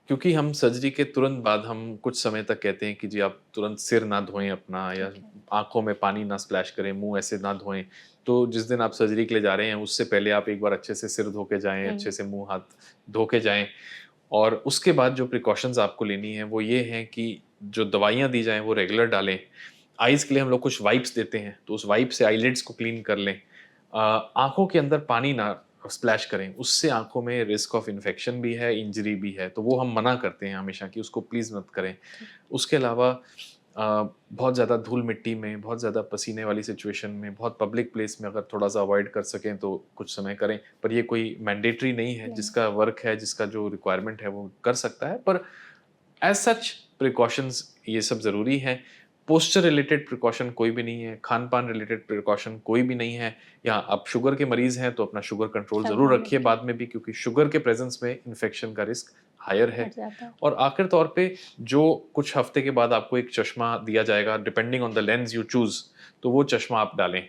क्योंकि हम सर्जरी के तुरंत बाद हम कुछ समय तक कहते हैं कि जी आप तुरंत सिर ना धोएं अपना, या आंखों में पानी ना स्प्लैश करें, मुंह ऐसे ना धोएं। तो जिस दिन आप सर्जरी के लिए जा रहे हैं उससे पहले आप एक बार अच्छे से सिर धो के जाएं, अच्छे से मुंह हाथ धो के जाएं। और उसके बाद जो प्रिकॉशंस आपको लेनी है वो ये है कि जो दवाइयाँ दी जाएं वो रेगुलर डालें। आइज़ के लिए हम लोग कुछ वाइप्स देते हैं, तो उस वाइप से आईलिड्स को क्लीन कर लें। आंखों के अंदर पानी ना स्प्लैश करें, उससे आंखों में रिस्क ऑफ इन्फेक्शन भी है, इंजरी भी है, तो वो हम मना करते हैं हमेशा कि उसको प्लीज़ मत करें। उसके अलावा बहुत ज़्यादा धूल मिट्टी में, बहुत ज़्यादा पसीने वाली सिचुएशन में, बहुत पब्लिक प्लेस में अगर थोड़ा सा अवॉइड कर सकें तो कुछ समय करें। पर ये कोई मैंडेटरी नहीं है, जिसका वर्क है, जिसका जो रिक्वायरमेंट है वो कर सकता है। पर एज सच प्रिकॉशंस ये सब ज़रूरी हैं। पोस्चर रिलेटेड प्रिकॉशन कोई भी नहीं है, खान पान रिलेटेड प्रिकॉशन कोई भी नहीं है। या आप शुगर के मरीज हैं तो अपना शुगर कंट्रोल ज़रूर रखिए बाद में भी, क्योंकि शुगर के प्रेजेंस में इन्फेक्शन का रिस्क हायर है। और आखिर तौर पे जो कुछ हफ्ते के बाद आपको एक चश्मा दिया जाएगा, depending on the lens you choose, तो वो चश्मा आप डालें।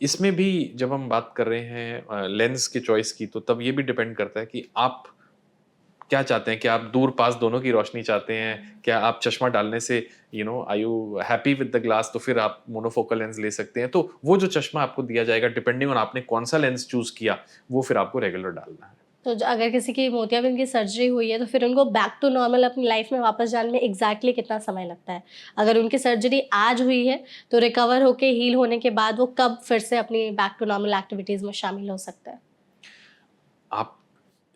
इसमें भी जब हम बात कर रहे हैं लेंस की चॉइस की, तो तब ये भी डिपेंड करता है कि आप क्या चाहते हैं। क्या आप दूर पास दोनों की रोशनी चाहते हैं? क्या आप चश्मा डालने से are you happy with the glass, तो फिर आप मोनोफोकल लेंस ले सकते हैं। तो वो जो चश्मा आपको दिया जाएगा डिपेंडिंग ऑन आपने कौन सा लेंस चूज किया, वो फिर आपको रेगुलर डालना है। तो अगर किसी की मोतियाबिंद की सर्जरी हुई है तो फिर उनको बैक टू नॉर्मल अपनी लाइफ में वापस जाने में एग्जैक्टली कितना समय लगता है? अगर उनकी सर्जरी आज हुई है तो रिकवर होके हील होने के बाद वो कब फिर से अपनी बैक टू नॉर्मल एक्टिविटीज में शामिल हो सकता है? आप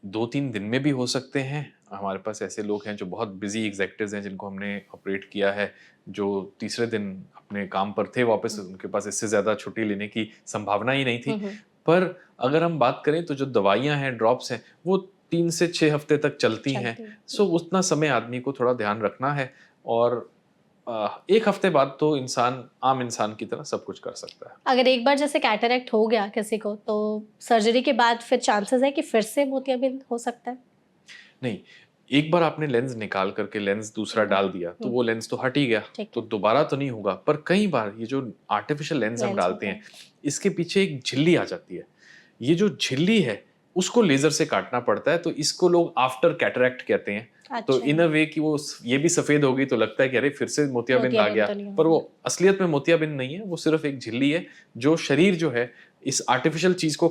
2-3 दिन में भी हो सकते हैं, हमारे पास ऐसे लोग हैं जो बहुत बिजी एग्जेक्टिव्स हैं जिनको हमने ऑपरेट किया है, जो तीसरे दिन अपने काम पर थे वापस, उनके पास इससे ज़्यादा छुट्टी लेने की संभावना ही नहीं थी। पर अगर हम बात करें तो जो दवाइयाँ हैं, ड्रॉप्स हैं, वो 3 से 6 हफ्ते तक चलती हैं। सो उतना समय आदमी को थोड़ा ध्यान रखना है और 1 हफ्ते बाद तो इंसान आम इंसान की तरह सब कुछ कर सकता है। अगर एक बार जैसे कैटरेक्ट हो गया किसी को, तो सर्जरी के बाद फिर चांसेस है कि फिर से मोतियाबिंद हो सकता है? नहीं, एक बार आपने लेंस निकाल करके लेंस दूसरा डाल दिया तो वो लेंस तो हट ही गया, तो दोबारा तो नहीं होगा। पर कई बार ये जो आर्टिफिशियल लेंस हम डालते हैं, इसके पीछे एक झिल्ली आ जाती है। ये जो झिल्ली है उसको लेजर से काटना पड़ता है, तो इसको लोग आफ्टर कैटरेक्ट कहते हैं। तो इन अ वे कि वो ये भी सफेद हो गई तो लगता है कि अरे फिर से मोतियाबिंद आ गया, पर वो असलियत में मोतियाबिंद नहीं है, वो सिर्फ एक झिल्ली है जो शरीर जो है इस आर्टिफिशियल चीज को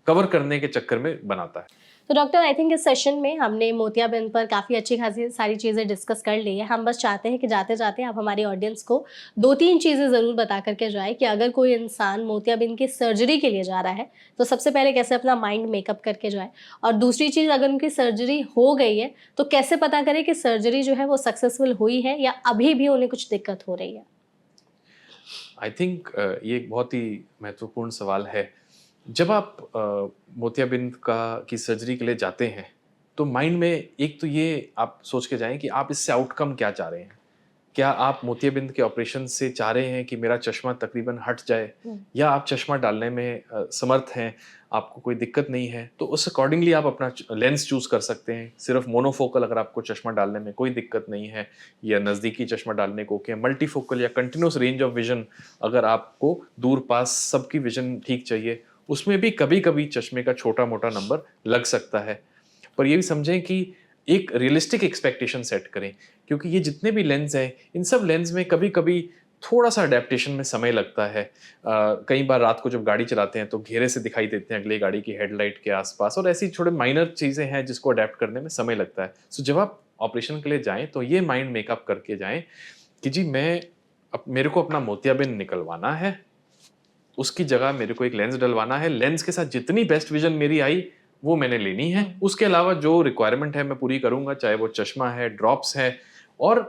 कवर करने के चक्कर में बनाता है। तो डॉक्टर, आई थिंक इस सेशन में हमने मोतियाबिंद पर काफ़ी अच्छी खासी सारी चीज़ें डिस्कस कर ली है। हम बस चाहते हैं कि जाते जाते आप हमारी ऑडियंस को 2-3 चीज़ें ज़रूर बता करके जाए कि अगर कोई इंसान मोतियाबिंद की सर्जरी के लिए जा रहा है तो सबसे पहले कैसे अपना माइंड मेकअप करके जाए, और दूसरी चीज़, अगर उनकी सर्जरी हो गई है तो कैसे पता करें कि सर्जरी जो है वो सक्सेसफुल हुई है या अभी भी उन्हें कुछ दिक्कत हो रही है। आई थिंक ये एक बहुत ही महत्वपूर्ण सवाल है। जब आप मोतियाबिंद की सर्जरी के लिए जाते हैं तो माइंड में एक तो ये आप सोच के जाएं कि आप इससे आउटकम क्या चाह रहे हैं। क्या आप मोतियाबिंद के ऑपरेशन से चाह रहे हैं कि मेरा चश्मा तकरीबन हट जाए, या आप चश्मा डालने में समर्थ हैं, आपको कोई दिक्कत नहीं है, तो उस अकॉर्डिंगली आप अपना लेंस चूज कर सकते हैं। सिर्फ मोनोफोकल अगर आपको चश्मा डालने में कोई दिक्कत नहीं है, या नज़दीकी चश्मा डालने को, क्या मल्टीफोकल या कंटिन्यूस रेंज ऑफ विजन, अगर आपको दूर पास सबकी विजन ठीक चाहिए, उसमें भी कभी कभी चश्मे का छोटा मोटा नंबर लग सकता है। पर ये भी समझें कि एक रियलिस्टिक एक्सपेक्टेशन सेट करें, क्योंकि ये जितने भी लेंस हैं, इन सब लेंस में कभी कभी थोड़ा सा अडेप्टेशन में समय लगता है। कई बार रात को जब गाड़ी चलाते हैं तो घेरे से दिखाई देते हैं अगली गाड़ी की हेडलाइट के आसपास, और ऐसी छोटे माइनर चीज़ें हैं जिसको अडेप्ट करने में समय लगता है। सो जब आप ऑपरेशन के लिए जाएं तो ये माइंड मेकअप करके जाएं कि जी मेरे को अपना मोतियाबिंद निकलवाना है, उसकी जगह मेरे को एक लेंस डलवाना है, लेंस के साथ जितनी बेस्ट विजन मेरी आई वो मैंने लेनी है, उसके अलावा जो रिक्वायरमेंट है मैं पूरी करूंगा, चाहे वो चश्मा है, ड्रॉप्स है, और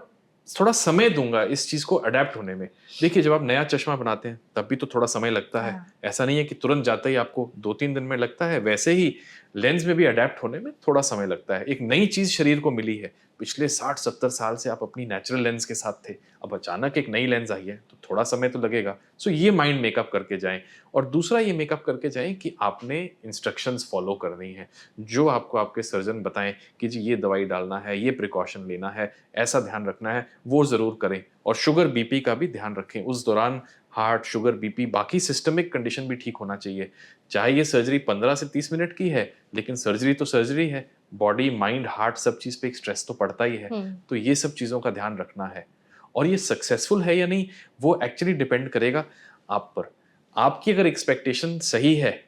थोड़ा समय दूंगा इस चीज को अडेप्ट होने में। देखिए, जब आप नया चश्मा बनाते हैं तब भी तो थोड़ा समय लगता है। ऐसा नहीं है कि तुरंत जाते ही आपको 2-3 दिन में लगता है, वैसे ही लेंस में भी अडेप्ट होने में थोड़ा समय लगता है। एक नई चीज शरीर को मिली है, पिछले 60-70 साल से आप अपनी नेचुरल लेंस के साथ थे, अब अचानक एक नई लेंस आई है तो थोड़ा समय तो लगेगा। सो ये माइंड मेकअप करके जाएं, और दूसरा ये मेकअप करके जाएं कि आपने इंस्ट्रक्शंस फॉलो करनी है, जो आपको आपके सर्जन बताएं कि जी ये दवाई डालना है, ये प्रिकॉशन लेना है, ऐसा ध्यान रखना है, वो जरूर करें। और शुगर बीपी का भी ध्यान रखें, उस दौरान हार्ट, शुगर, बीपी, बाकी सिस्टमिक कंडीशन भी ठीक होना चाहिए। चाहे ये सर्जरी 15 से 30 मिनट की है, लेकिन सर्जरी तो सर्जरी है, बॉडी, माइंड, हार्ट, सब चीज पे एक स्ट्रेस तो पड़ता ही है। तो ये सब चीजों का ध्यान रखना है, और ये सक्सेसफुल है या नहीं वो एक्चुअली डिपेंड करेगा आप पर। आपकी अगर एक्सपेक्टेशन सही है,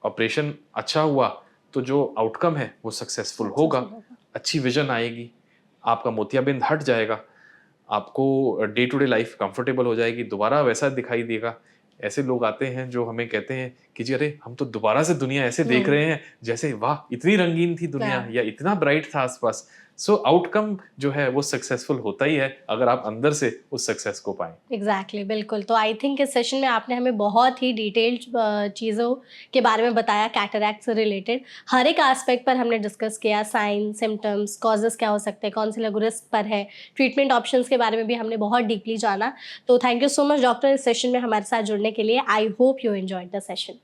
ऑपरेशन अच्छा हुआ, तो जो आउटकम है वो सक्सेसफुल होगा, अच्छी विजन आएगी, आपका मोतियाबिंद हट जाएगा, आपको day to day life comfortable हो जाएगी, दोबारा वैसा दिखाई देगा। ऐसे लोग आते हैं जो हमें कहते हैं कि जी अरे हम तो दोबारा से दुनिया ऐसे देख रहे हैं जैसे वाह इतनी रंगीन थी दुनिया, या इतना ब्राइट था आसपास। सो आउटकम जो है वो सक्सेसफुल होता ही है अगर आप अंदर से उस सक्सेस को पाएं। एग्जैक्टली, बिल्कुल। तो आई थिंक इस सेशन में आपने हमें बहुत ही डिटेल्ड चीज़ों के बारे में बताया, कैटरैक्ट से रिलेटेड हर एक एस्पेक्ट पर हमने डिस्कस किया। साइन, सिम्टम्स, कॉजेस क्या हो सकते हैं, कौन से लोग रिस्क पर है, ट्रीटमेंट ऑप्शंस के बारे में भी हमने बहुत डीपली जाना। तो thank you so much doctor इस सेशन में हमारे साथ जुड़ने के लिए। I hope you enjoyed the session.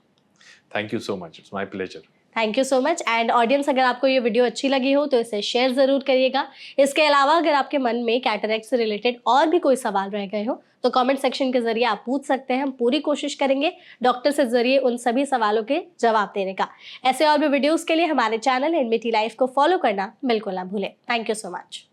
Thank you so much, it's my pleasure. Thank you so much. And audience, अगर आपको ये वीडियो अच्छी लगी हो तो इसे शेयर ज़रूर करिएगा। इसके अलावा अगर आपके मन में कैटरैक्ट से रिलेटेड और भी कोई सवाल रह गए हो तो कमेंट सेक्शन के जरिए आप पूछ सकते हैं। हम पूरी कोशिश करेंगे डॉक्टर से जरिए उन सभी सवालों के जवाब देने का। ऐसे और भी वीडियोज़ के लिए हमारे चैनल एनबीटी लाइफ को फॉलो करना बिल्कुल ना भूलें। Thank you so much.